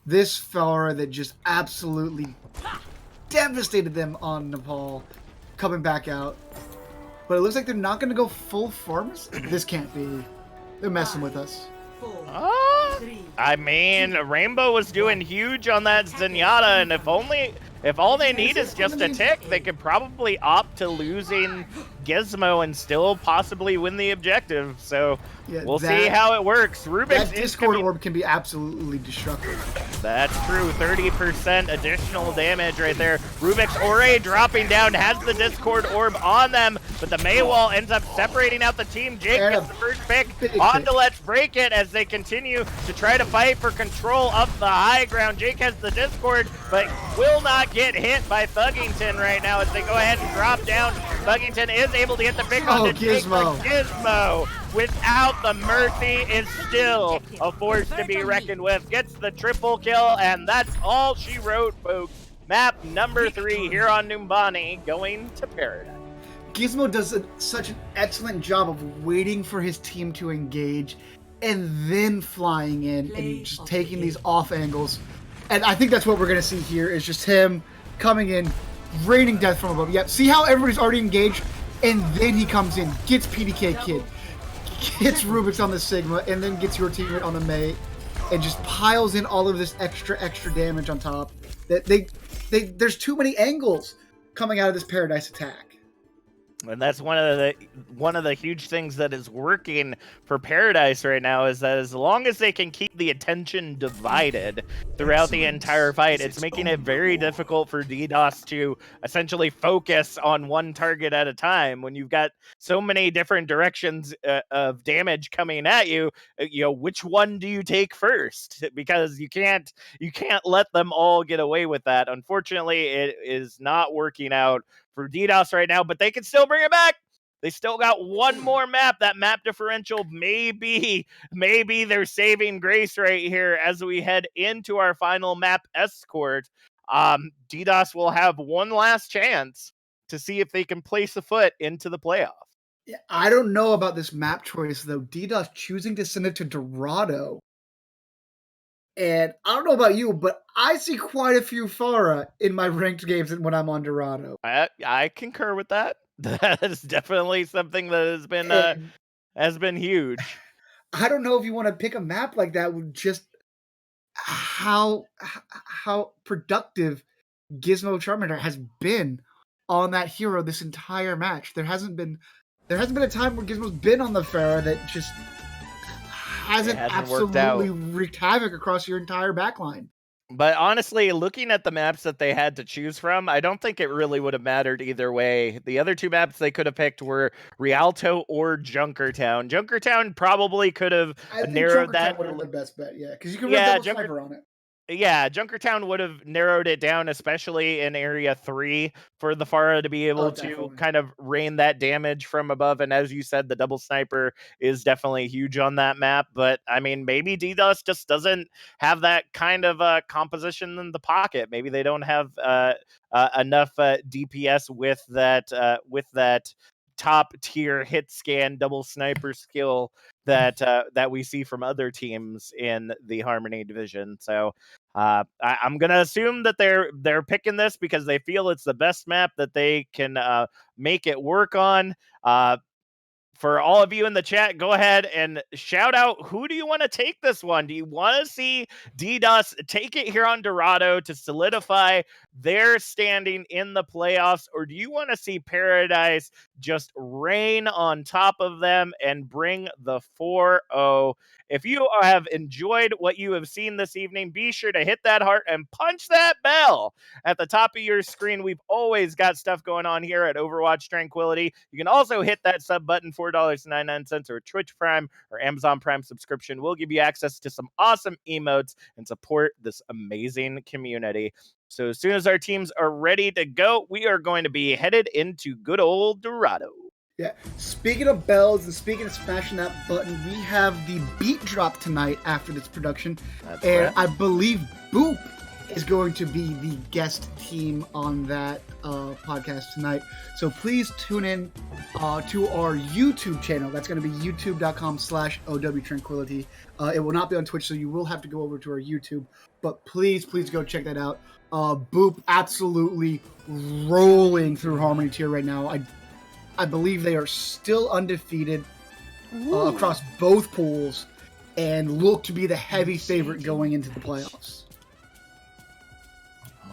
This fella that just absolutely devastated them on Nepal, coming back out. But it looks like they're not going to go full farmers. This can't be. They're messing with us. I mean, Rainbow was doing huge on that Zenyatta, and if all they need is just a tick, they could probably opt to losing Gizmo and still possibly win the objective. So we'll see how it works. Rubik's that Discord orb can be absolutely destructive. That's true. 30% additional damage right there. Rubik's Ore dropping down, has the Discord orb on them, but the Maywall ends up separating out the team. Jake gets the first pick on to Let's Break It as they continue to try to fight for control of the high ground. Jake has the Discord, but will not get hit by Thuggington right now as they go ahead and drop down. Thuggington is able to get the pick on to Jake, but Gizmo, without the mercy, is still a force to be reckoned with. Gets the triple kill, and that's all she wrote, folks. Map number 3 here on Numbani, going to Paradise. Gizmo does such an excellent job of waiting for his team to engage and then flying in and just taking these off angles. And I think that's what we're going to see here is just him coming in, raining death from above. Yeah, see how everybody's already engaged? And then he comes in, gets PDK Kid, gets Rubik's on the Sigma, and then gets your teammate on the May, and just piles in all of this extra damage on top. That there's too many angles coming out of this Paradise attack. And that's one of the huge things that is working for Paradise right now is that as long as they can keep the attention divided throughout the entire fight, it's making it very difficult for DDoS to essentially focus on one target at a time. When you've got so many different directions of damage coming at you, which one do you take first? Because you can't let them all get away with that. Unfortunately, it is not working out for DDoS right now, but they can still bring it back. They still got one more map. That map differential maybe their saving grace right here as we head into our final map escort. DDoS will have one last chance to see if they can place a foot into the playoff. Yeah, I don't know about this map choice though. DDoS choosing to send it to Dorado. And I don't know about you, but I see quite a few Farah in my ranked games when I'm on Dorado. I concur with that. That is definitely something that has been huge. I don't know if you want to pick a map like that with just how productive Gizmo Charmander has been on that hero this entire match. There hasn't been a time where Gizmo's been on the Farah that just hasn't absolutely wreaked havoc across your entire backline. But honestly, looking at the maps that they had to choose from, I don't think it really would have mattered either way. The other two maps they could have picked were Rialto or Junkertown. Junkertown probably could have narrowed that. Would have been the best bet, yeah, because you can run double sniper on it. Yeah, Junkertown would have narrowed it down, especially in Area 3, for the Farah to be able to kind of rain that damage from above. And as you said, the double sniper is definitely huge on that map. But, I mean, maybe DDoS just doesn't have that kind of composition in the pocket. Maybe they don't have enough DPS with that top tier hit scan double sniper skill that we see from other teams in the Harmony division. So I'm gonna assume that they're picking this because they feel it's the best map that they can make it work on. For all of you in the chat, go ahead and shout out, who do you want to take this one? Do you want to see DDoS take it here on Dorado to solidify their standing in the playoffs? Or do you want to see Paradise just rain on top of them and bring the 4-0? If you have enjoyed what you have seen this evening, be sure to hit that heart and punch that bell at the top of your screen. We've always got stuff going on here at Overwatch Tranquility. You can also hit that sub button, $4.99, or Twitch Prime or Amazon Prime subscription. We'll give you access to some awesome emotes and support this amazing community. So as soon as our teams are ready to go, we are going to be headed into good old Dorado. Yeah, speaking of bells and speaking of smashing that button, we have the beat drop tonight after this production. That's and right. I believe Boop is going to be the guest team on that podcast tonight. So please tune in to our YouTube channel. That's going to be youtube.com/OWTranquility. It will not be on Twitch, so you will have to go over to our YouTube. But please go check that out. Boop absolutely rolling through Harmony tier right now. I believe they are still undefeated across both pools and look to be the heavy favorite going into the playoffs.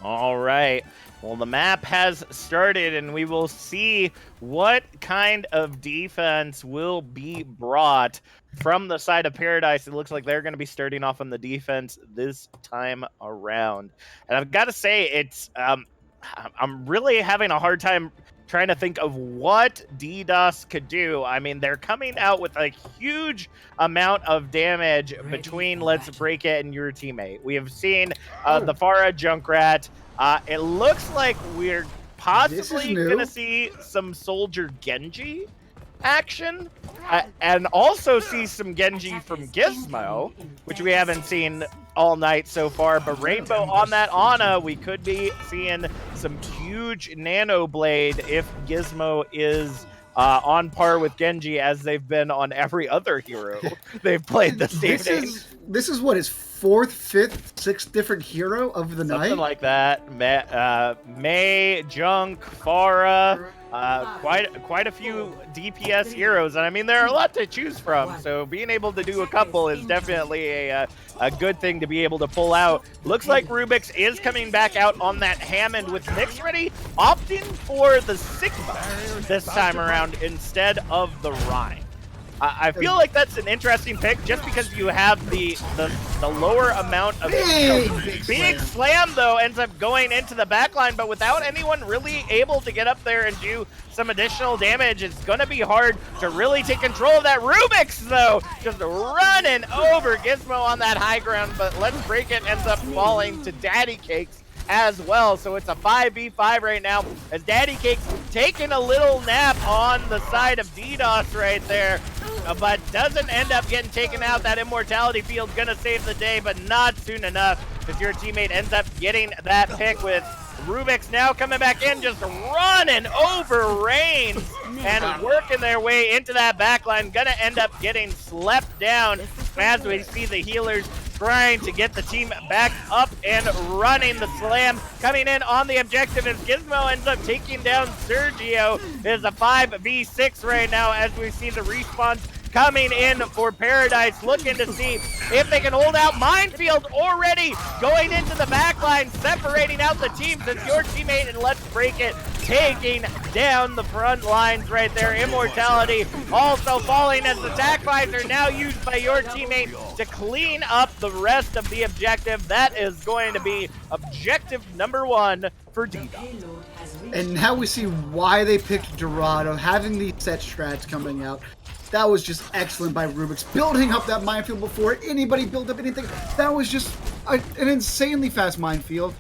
All right. Well, the map has started, and we will see what kind of defense will be brought from the side of Paradise. It looks like they're going to be starting off on the defense this time around. And I've got to say, I'm really having a hard time trying to think of what DDoS could do. I mean, they're coming out with a huge amount of damage between Let's Break It and your teammate. We have seen the Farah Junkrat. It looks like we're possibly going to see some Soldier Genji action and also see some Genji from Gizmo, which we haven't seen all night so far. But Rainbow on that Ana, we could be seeing some huge Nano Blade if Gizmo is on par with Genji as they've been on every other hero they've played this evening. This is what his 4th, 5th, 6th different hero of the night. Something like that. Mei, Junk, Pharah, quite a few DPS heroes, and I mean there are a lot to choose from. So being able to do a couple is definitely a good thing to be able to pull out. Looks like Rubik's is coming back out on that Hammond with Mix Ready, opting for the Sigma this time around instead of the Rhine. I feel like that's an interesting pick just because you have the lower amount of big slam though ends up going into the backline, but without anyone really able to get up there and do some additional damage, it's gonna be hard to really take control of that. Rubik's though just running over Gizmo on that high ground, but Let's Break It ends up falling to Daddy Cakes as well. So it's a 5v5 right now as Daddy Cake's taking a little nap on the side of DDoS right there, but doesn't end up getting taken out. That immortality field's gonna save the day, but not soon enough because your teammate ends up getting that pick with Rubik's now coming back in, just running over Reigns and working their way into that backline. Gonna end up getting slept down as we see the healers trying to get the team back up and running. The slam coming in on the objective as Gizmo ends up taking down Sergio. It is a 5v6 right now as we see the respawn coming in for Paradise, looking to see if they can hold out. Minefield already going into the backline, separating out the teams as your teammate and Let's Break It taking down the front lines right there. Immortality also falling as the attack vibes are now used by your teammate to clean up the rest of the objective. That is going to be objective number 1 for DDoS. And now we see why they picked Dorado, having these set strats coming out. That was just excellent by Rubik's, building up that minefield before anybody built up anything. That was just an insanely fast minefield.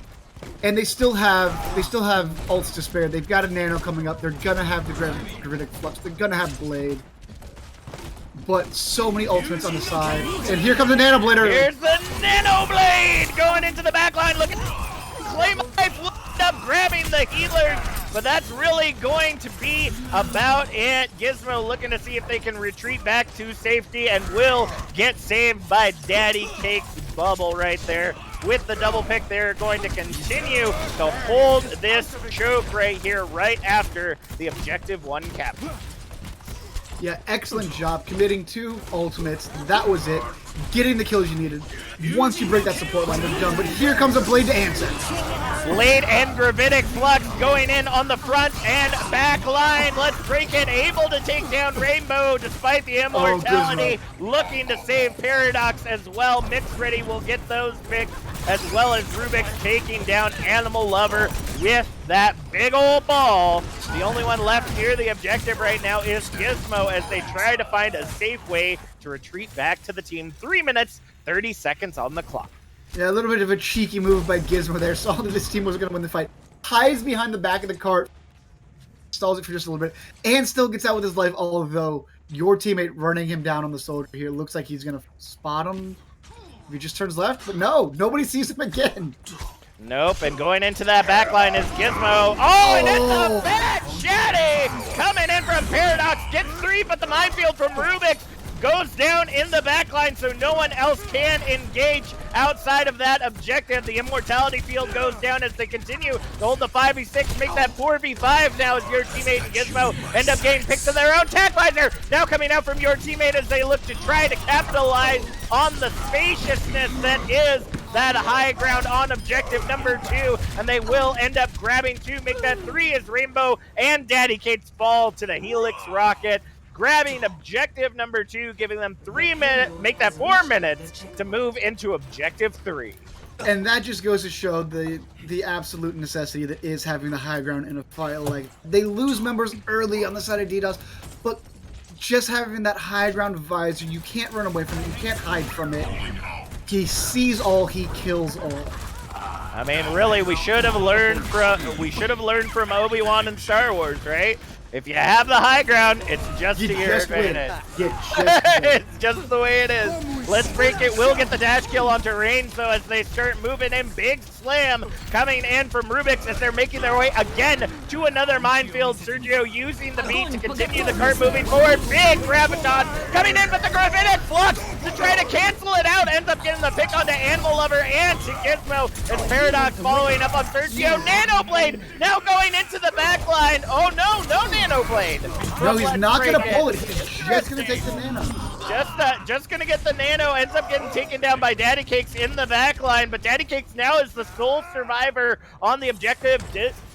And they still have ults to spare. They've got a Nano coming up. They're gonna have the Gravitic Flux. They're gonna have Blade. But so many ultimates on the side. And here comes the Nano Blader. Here's the Nano Blade going into the backline. Look at Claim Life looked up, grabbing the healers. But that's really going to be about it. Gizmo looking to see if they can retreat back to safety and will get saved by Daddy Cake's bubble right there. With the double pick, they're going to continue to hold this choke right here, right after the objective 1 cap. Yeah, excellent job committing 2 ultimates. That was it. Getting the kills you needed. Once you break that support line, they're done. But here comes a Blade to answer. Blade and Gravitic Flux going in on the front and back line. Let's Break It, able to take down Rainbow despite the immortality. Looking to save Paradox as well. Mix Ready will get those picks, as well as Rubik's taking down Animal Lover with that big old ball. The only one left here, the objective right now, is Gizmo as they try to find a safe way to retreat back to the team. 3 minutes, 30 seconds on the clock. Yeah, a little bit of a cheeky move by Gizmo there. Saw that this team was going to win the fight. Hides behind the back of the cart. Stalls it for just a little bit. And still gets out with his life, although your teammate running him down on the soldier here looks like he's going to spot him. If he just turns left. But no, nobody sees him again. Nope, and going into that backline is Gizmo. Oh, and it's a bad Shatty coming in from Paradox. Gets 3, but the minefield from Rubik goes down in the backline, so no one else can engage outside of that objective. The immortality field goes down as they continue to hold the 5v6, make that 4v5 now as your teammate and Gizmo end up getting picked to their own. Tac visor now coming out from your teammate as they look to try to capitalize on the spaciousness that is that high ground on objective number 2, and they will end up grabbing 2, make that 3 as Rainbow and Daddy Cates fall to the Helix rocket, grabbing objective number 2, giving them 3 minutes, make that 4 minutes to move into objective 3. And that just goes to show the absolute necessity that is having the high ground in a fight. Like, they lose members early on the side of DDoS, but just having that high ground visor, you can't run away from it, you can't hide from it. He sees all, he kills all. I mean, really, we should have learned from Obi-Wan and Star Wars, right? If you have the high ground, it's just You to your just win. advantage. You just win. It's just the way it is. Let's break it. Will get the dash kill onto Rain, so as they start moving in, big slam coming in from Rubik's as they're making their way again to another minefield. Sergio using the beat to continue the cart moving forward. Big graviton coming in with the Gravitic Flux to try to cancel it out. Ends up getting the pick onto Animal Lover and to Gizmo as Paradox following up on Sergio. Nano Blade now going into the back line. Oh no, no Nano Blade. No, he's not going to pull it. He's just going to take the Nano. Just gonna get the Nano, ends up getting taken down by Daddy Cakes in the back line, but Daddy Cakes now is the sole survivor on the objective.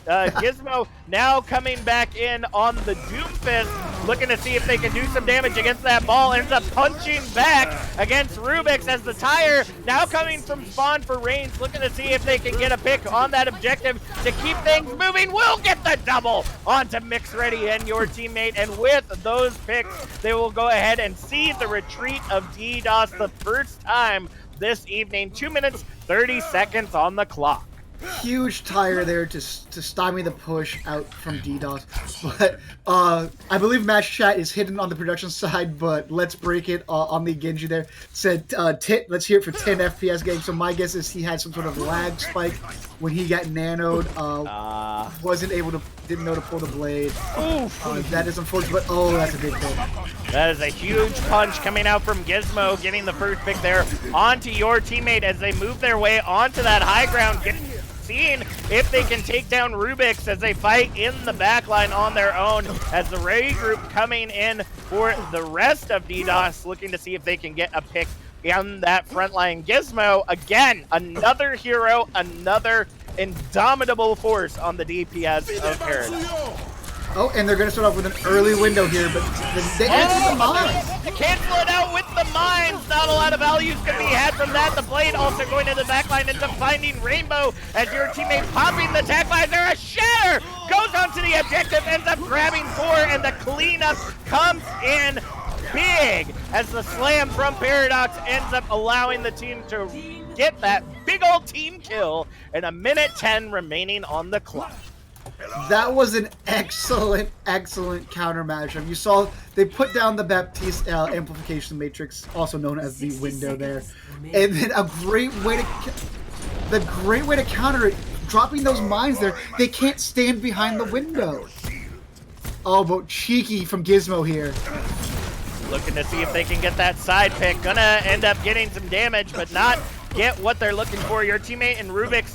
Gizmo now coming back in on the Doomfist, looking to see if they can do some damage against that ball. Ends up punching back against Rubik's as the tire now coming from spawn for Reigns, looking to see if they can get a pick on that objective to keep things moving. Will get the double onto Mix Ready and your teammate, and with those picks, they will go ahead and see the retreat of DDoS the first time this evening. 2 minutes, 30 seconds on the clock. Huge tire there to stymie the push out from DDoS. But I believe Match Chat is hidden on the production side, but Let's Break It on the Genji there said, let's hear it for 10 FPS game. So my guess is he had some sort of lag spike when he got nanoed. Didn't know to pull the blade. That is unfortunate, but oh, that's a big hit. That is a huge punch coming out from Gizmo, getting the first pick there onto your teammate as they move their way onto that high ground, seeing if they can take down Rubik's as they fight in the backline on their own, as the Ray group coming in for the rest of DDoS, looking to see if they can get a pick on that front line. Gizmo, again, another hero, another indomitable force on the DPS of Paradise. Oh, and they're going to start off with an early window here, but they answer the mines. To cancel it out with the mines. Not a lot of values can be had from that. The blade also going to the backline, ends up finding Rainbow as your teammate popping the tag visor. A shatter goes onto the objective, ends up grabbing 4, and the cleanup comes in big as the slam from Paradox ends up allowing the team to get that big old team kill, and 1:10 remaining on the clock. That was an excellent counter matchup. You saw they put down the Baptiste amplification matrix, also known as the window there, and then the great way to counter it, dropping those mines there. They can't stand behind the window. Oh, but cheeky from Gizmo here. Looking to see if they can get that side pick. Gonna end up getting some damage, but not get what they're looking for. Your teammate and Rubik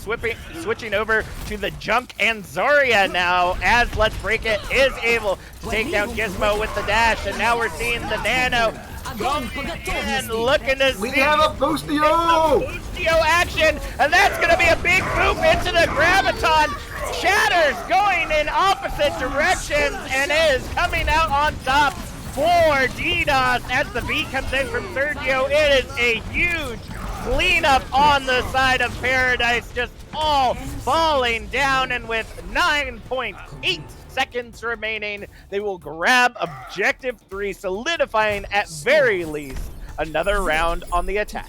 switching over to the Junk and Zarya now, as Let's Break It is able to take down Gizmo with the dash, and now we're seeing the Nano and looking to see. We have a Boostio! Boostio action, and that's going to be a big boop into the Graviton. Shatters going in opposite directions and is coming out on top for DDoS as the beat comes in from Sergio. It is a huge cleanup on the side of Paradise, just all falling down, and with 9.8 seconds remaining, they will grab objective 3, solidifying at very least another round on the attack.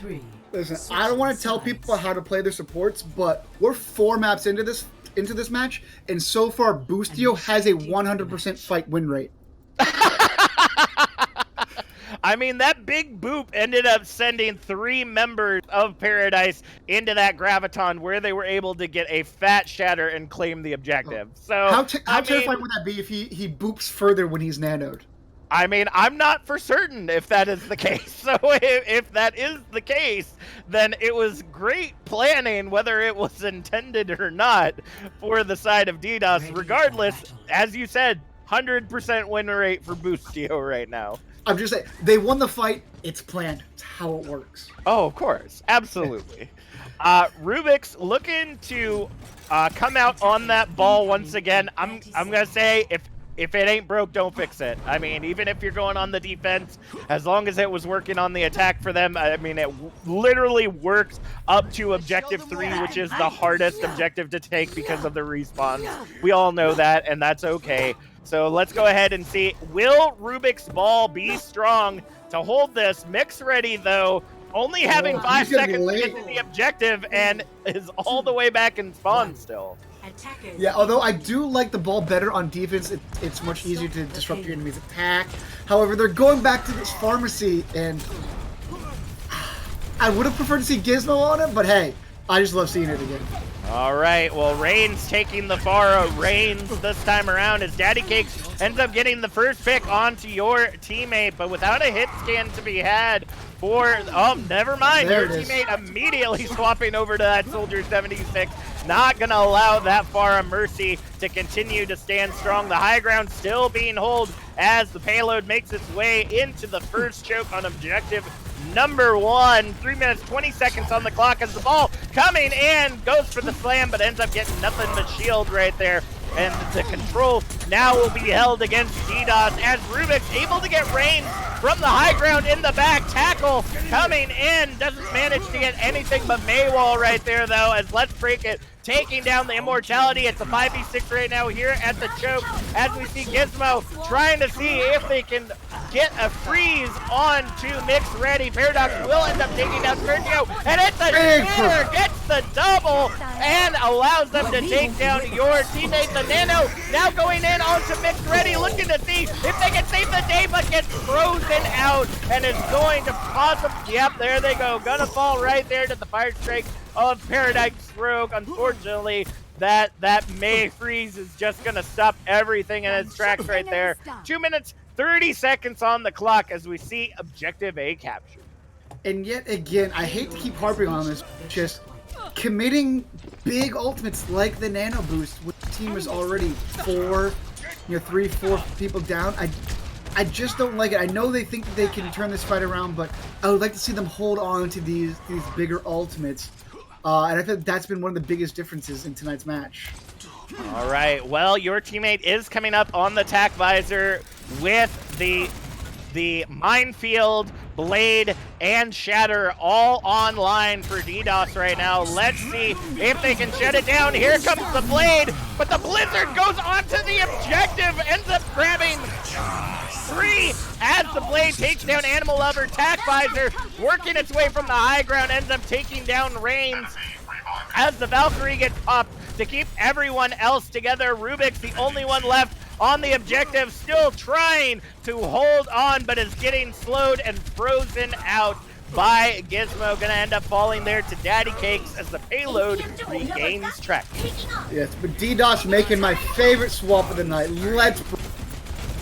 Listen, I don't want to tell people how to play their supports, but we're 4 maps into this match, and so far Boostio has a 100% fight win rate. I mean, that big boop ended up sending 3 members of Paradise into that Graviton, where they were able to get a fat shatter and claim the objective. So how terrifying would that be if he boops further when he's nanoed? I mean, I'm not for certain if that is the case. So if that is the case, then it was great planning, whether it was intended or not, for the side of DDoS. Regardless, as you said, 100% win rate for Boostio right now. I'm just saying, they won the fight. It's planned. It's how it works. Oh, of course. Absolutely. Rubik's looking to come out on that ball once again. I'm going to say, if it ain't broke, don't fix it. I mean, even if you're going on the defense, as long as it was working on the attack for them, I mean, it literally works up to objective 3, which is the hardest objective to take because of the respawns. We all know that, and that's okay. So let's go ahead and see, will Rubik's ball be strong to hold this? Mix Ready, though, only having 5 seconds to get to the objective and is all the way back in spawn still. Yeah, although I do like the ball better on defense, it's much easier to disrupt your enemy's attack. However, they're going back to this pharmacy, and I would have preferred to see Gizmo on it, but hey, I just love seeing it again. All right, well, Reigns taking the far Reigns this time around as Daddy Cakes ends up getting the first pick onto your teammate, but without a hit scan to be had for, oh, never mind, There your it is. teammate immediately swapping over to that Soldier 76, not gonna allow that Farah Mercy to continue to stand strong. The high ground still being held as the payload makes its way into the first choke on objective number 1. 3 minutes, 20 seconds on the clock as the ball coming in, goes for the slam, but ends up getting nothing but shield right there. And the control now will be held against DDoS as Rubik's able to get Reigns from the high ground in the back. Tackle coming in, doesn't manage to get anything but Maywall right there though, as Let's Break It taking down the Immortality. It's a 5v6 right now here at the choke as we see Gizmo trying to see if they can get a freeze on to Mix Ready. Paradox will end up taking down Sergio, and it's a share, gets the double, and allows them to take down your teammate. The Nano now going in onto Mix Ready, looking to see if they can save the day, but gets frozen out, and is going to possibly, yep, there they go, gonna fall right there to the fire strike of Paradise Rogue. Unfortunately, that May freeze is just gonna stop everything in its tracks right there. 2 minutes, 30 seconds on the clock as we see Objective A captured. And yet again, I hate to keep harping on this, just committing big ultimates like the Nano Boost when the team is already 3, 4 people down. I just don't like it. I know they think that they can turn this fight around, but I would like to see them hold on to these bigger ultimates. And I think that's been one of the biggest differences in tonight's match. All right, well, your teammate is coming up on the tack visor with the Minefield, Blade, and Shatter all online for DDoS right now. Let's see if they can shut it down. Here comes the Blade, but the Blizzard goes onto the objective, ends up grabbing 3 as the Blade takes down Animal Lover. Tack visor working its way from the high ground, ends up taking down Reigns as the Valkyrie gets popped to keep everyone else together. Rubik's the only one left on the objective, still trying to hold on, but is getting slowed and frozen out by Gizmo. Gonna end up falling there to Daddy Cakes as the payload regains track. Yes, but DDoS making my favorite swap of the night. Let's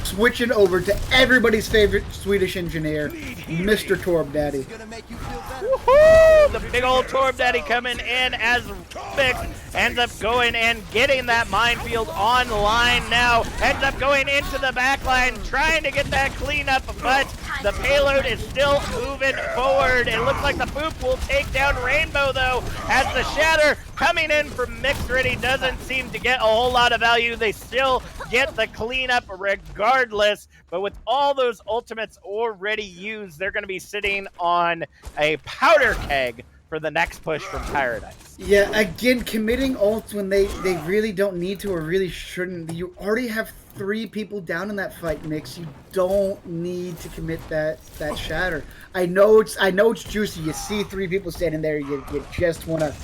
switching over to everybody's favorite Swedish engineer, Mr. Torb Daddy. Woohoo! The big old Torb Daddy coming in as Rubik ends up going and getting that minefield online now. Ends up going into the back line, trying to get that cleanup, but the payload is still moving forward. It looks like the Boop will take down Rainbow, though, as the Shatter coming in from Mixed Ready doesn't seem to get a whole lot of value. They still get the cleanup regardless, but with all those ultimates already used, they're going to be sitting on a powder keg for the next push from Paradise. Yeah, again, committing ults when they really don't need to or really shouldn't. You already have 3 people down in that fight, Mix. You don't need to commit that Shatter. I know it's juicy. You see 3 people standing there, you just wanna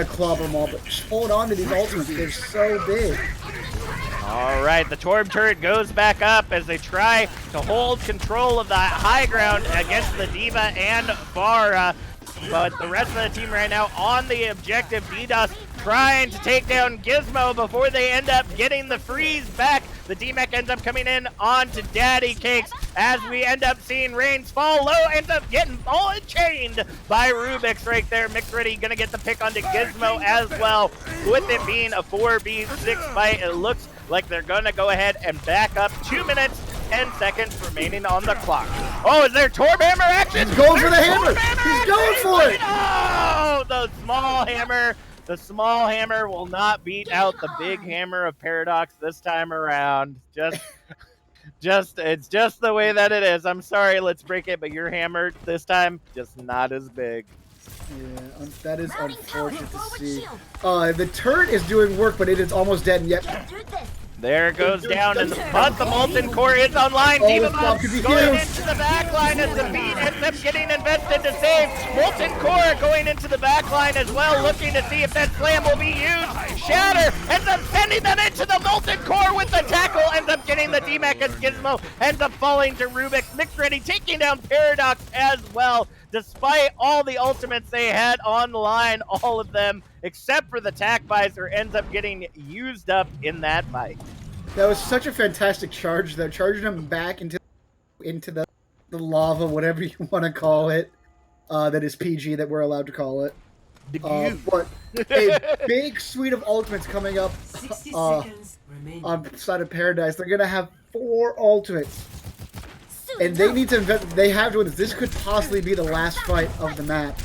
clobber them all, but just hold on to these ultimates. They're so big. All right, the Torb turret goes back up as they try to hold control of the high ground against the Diva and Farah. But the rest of the team right now on the objective. DDoS trying to take down Gizmo before they end up getting the freeze back. The D-Mech ends up coming in onto Daddy Cakes as we end up seeing Reigns fall low, ends up getting ball and chained by Rubik's right there. Mixed Ready gonna get the pick onto Gizmo as well. With it being a 4v6 fight, it looks like they're gonna go ahead and back up. 2 minutes, 10 seconds remaining on the clock. Oh, is there Torb Hammer action? He's going for the hammer! He's going for it! Oh, the small hammer. The small hammer will not beat out the big hammer of Paradox this time around. It's just the way that it is. I'm sorry, Let's Break It, but your hammer this time just not as big. Yeah, that is unfortunate to see. The turret is doing work, but it is almost dead, and yet There it goes down, but the Molten Core is online. Oh, Diva this bomb Bomb could be going huge. into the back line as the beat ends up getting invested to save. Molten Core going into the back line as well, looking to see if that slam will be used. Shatter ends up sending that into the Molten Core with the tackle, ends up getting the DMAC as Gizmo ends up falling to Rubik. Mixed Ready taking down Paradox as well. Despite all the ultimates they had on the line, all of them, except for the Tac Visor, ends up getting used up in that fight. That was such a fantastic charge, though, charging him back into the lava, whatever you want to call it. That is PG, that we're allowed to call it. But a big suite of ultimates coming up on side of Paradise. They're going to have 4 ultimates. And they need to invest. They have to. This could possibly be the last fight of the map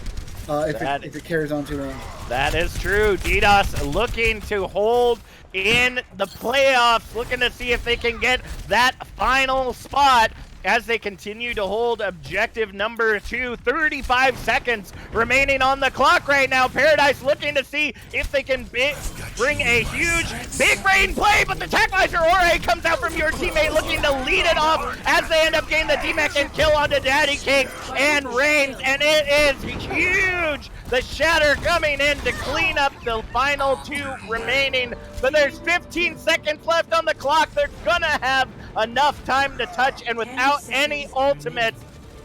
if it carries on too long. That is true. DDoS looking to hold in the playoffs, looking to see if they can get that final spot as they continue to hold objective number 2. 35 seconds remaining on the clock right now. Paradise looking to see if they can bring a huge big brain play, but the Tac Visor Ore comes out from your teammate looking to lead it off as they end up getting the DMAC and kill onto Daddy Cake and Reigns, and it is huge. The Shatter coming in to clean up the final 2 remaining, but there's 15 seconds left on the clock. They're gonna have enough time to touch, and without any ultimates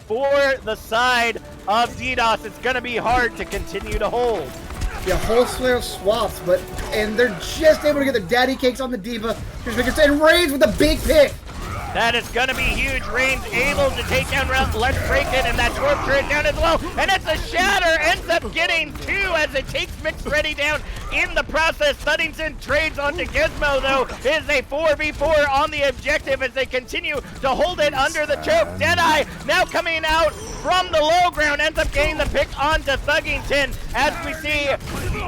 for the side of DDoS, it's gonna be hard to continue to hold. Yeah, wholesale swaps, and they're just able to get the Daddy Cakes on the Diva. And Reigns with a big pick. That is going to be huge. Reigns able to take down Let's Break It, and that Torp turret down as well. And it's a Shatter, ends up getting 2 as it takes Mixed Ready down in the process. Thuddington trades onto Gizmo, though. It is a 4v4 on the objective as they continue to hold it under the choke. Deadeye now coming out from the low ground, ends up getting the pick onto Thuggington as we see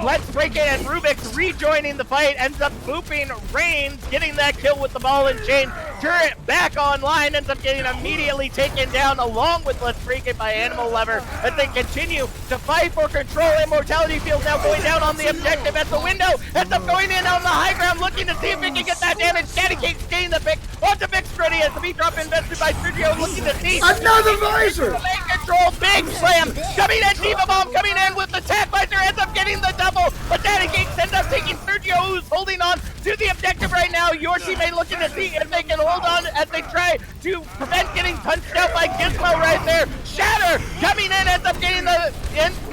Let's Break It and Rubik's rejoining the fight, ends up booping Reigns, getting that kill with the ball and chain. Turret back online, ends up getting immediately taken down along with Let's Break It by Animal Lover as they continue to fight for control. Immortality Field now going down on the objective at the window, ends up going in on the high ground looking to see if it can get that damage. Daddy Cake's getting the pick onto Mixed Ready as the beat drop invested by Sergio looking to see another visor! Control, big slam, coming in, Diva Bomb coming in with the Tac Visor, ends up getting the double, but Daddy Cakes ends up taking Sergio, who's holding on to the objective right now. Your teammate looking to see if they can hold on as they try to prevent getting punched out by Gizmo right there. Shatter coming in, ends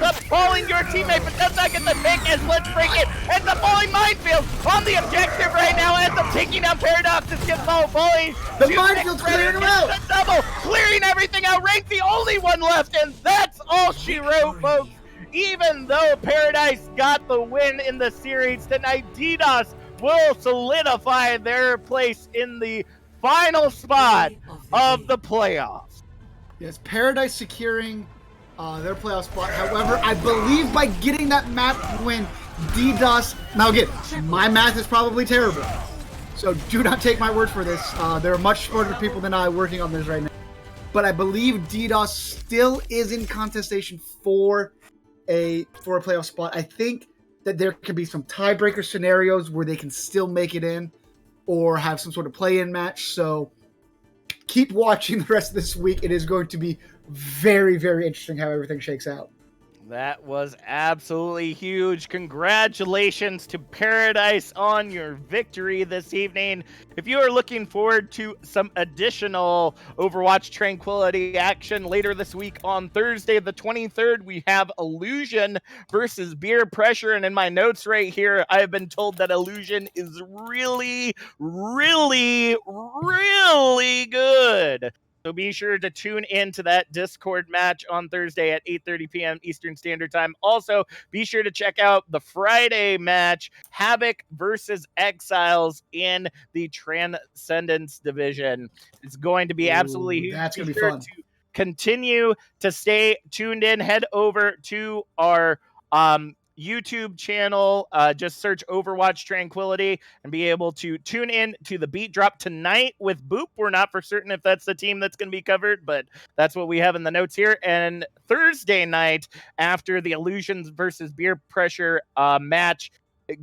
up falling your teammate, but does not get the pick as Let's Break It ends up falling minefield on the objective right now, ends up taking down Paradox as Gizmo falling. The minefield's clearing him out. The double, clearing everything out. Reigns the only one left, and that's all she wrote, folks. Even though Paradise got the win in the series tonight, DDoS will solidify their place in the final spot of the playoffs. Yes, Paradise securing their playoff spot. However, I believe by getting that map win, DDoS... Now again, my math is probably terrible, so do not take my word for this. There are much smarter people than I working on this right now. But I believe DDoS still is in contestation for a playoff spot. I think that there could be some tiebreaker scenarios where they can still make it in or have some sort of play-in match. So keep watching the rest of this week. It is going to be very, very interesting how everything shakes out. That was absolutely huge. Congratulations to Paradise on your victory this evening. If you are looking forward to some additional Overwatch Tranquility action later this week on Thursday the 23rd, we have Illusion versus Beer Pressure. And in my notes right here, I have been told that Illusion is really, really, really good. So be sure to tune in to that Discord match on Thursday at 8:30 p.m. Eastern Standard Time. Also, be sure to check out the Friday match, Havoc versus Exiles in the Transcendence Division. It's going to be absolutely huge. That's going to be fun. To continue to stay tuned in. Head over to our YouTube channel, just search Overwatch Tranquility and be able to tune in to the beat drop tonight with Boop. We're not for certain if that's the team that's going to be covered, but that's what we have in the notes here. And Thursday night, after the Illusions versus Beer Pressure match,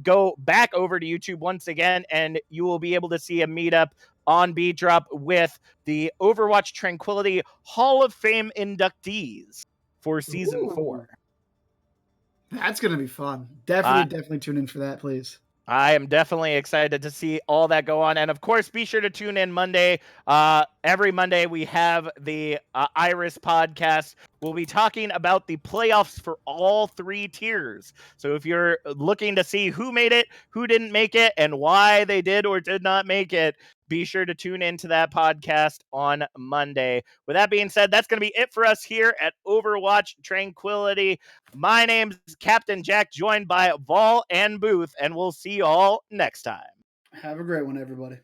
go back over to YouTube once again, and you will be able to see a meetup on Beat Drop with the Overwatch Tranquility Hall of Fame inductees for season 4. That's gonna be fun. Definitely tune in for that, please. I am definitely excited to see all that go on. And of course, be sure to tune in Monday. Every Monday, we have the Iris podcast. We'll be talking about the playoffs for all 3 tiers. So if you're looking to see who made it, who didn't make it, and why they did or did not make it, be sure to tune into that podcast on Monday. With that being said, that's going to be it for us here at Overwatch Tranquility. My name's Captain Jack, joined by Vol and Booth, and we'll see you all next time. Have a great one, everybody.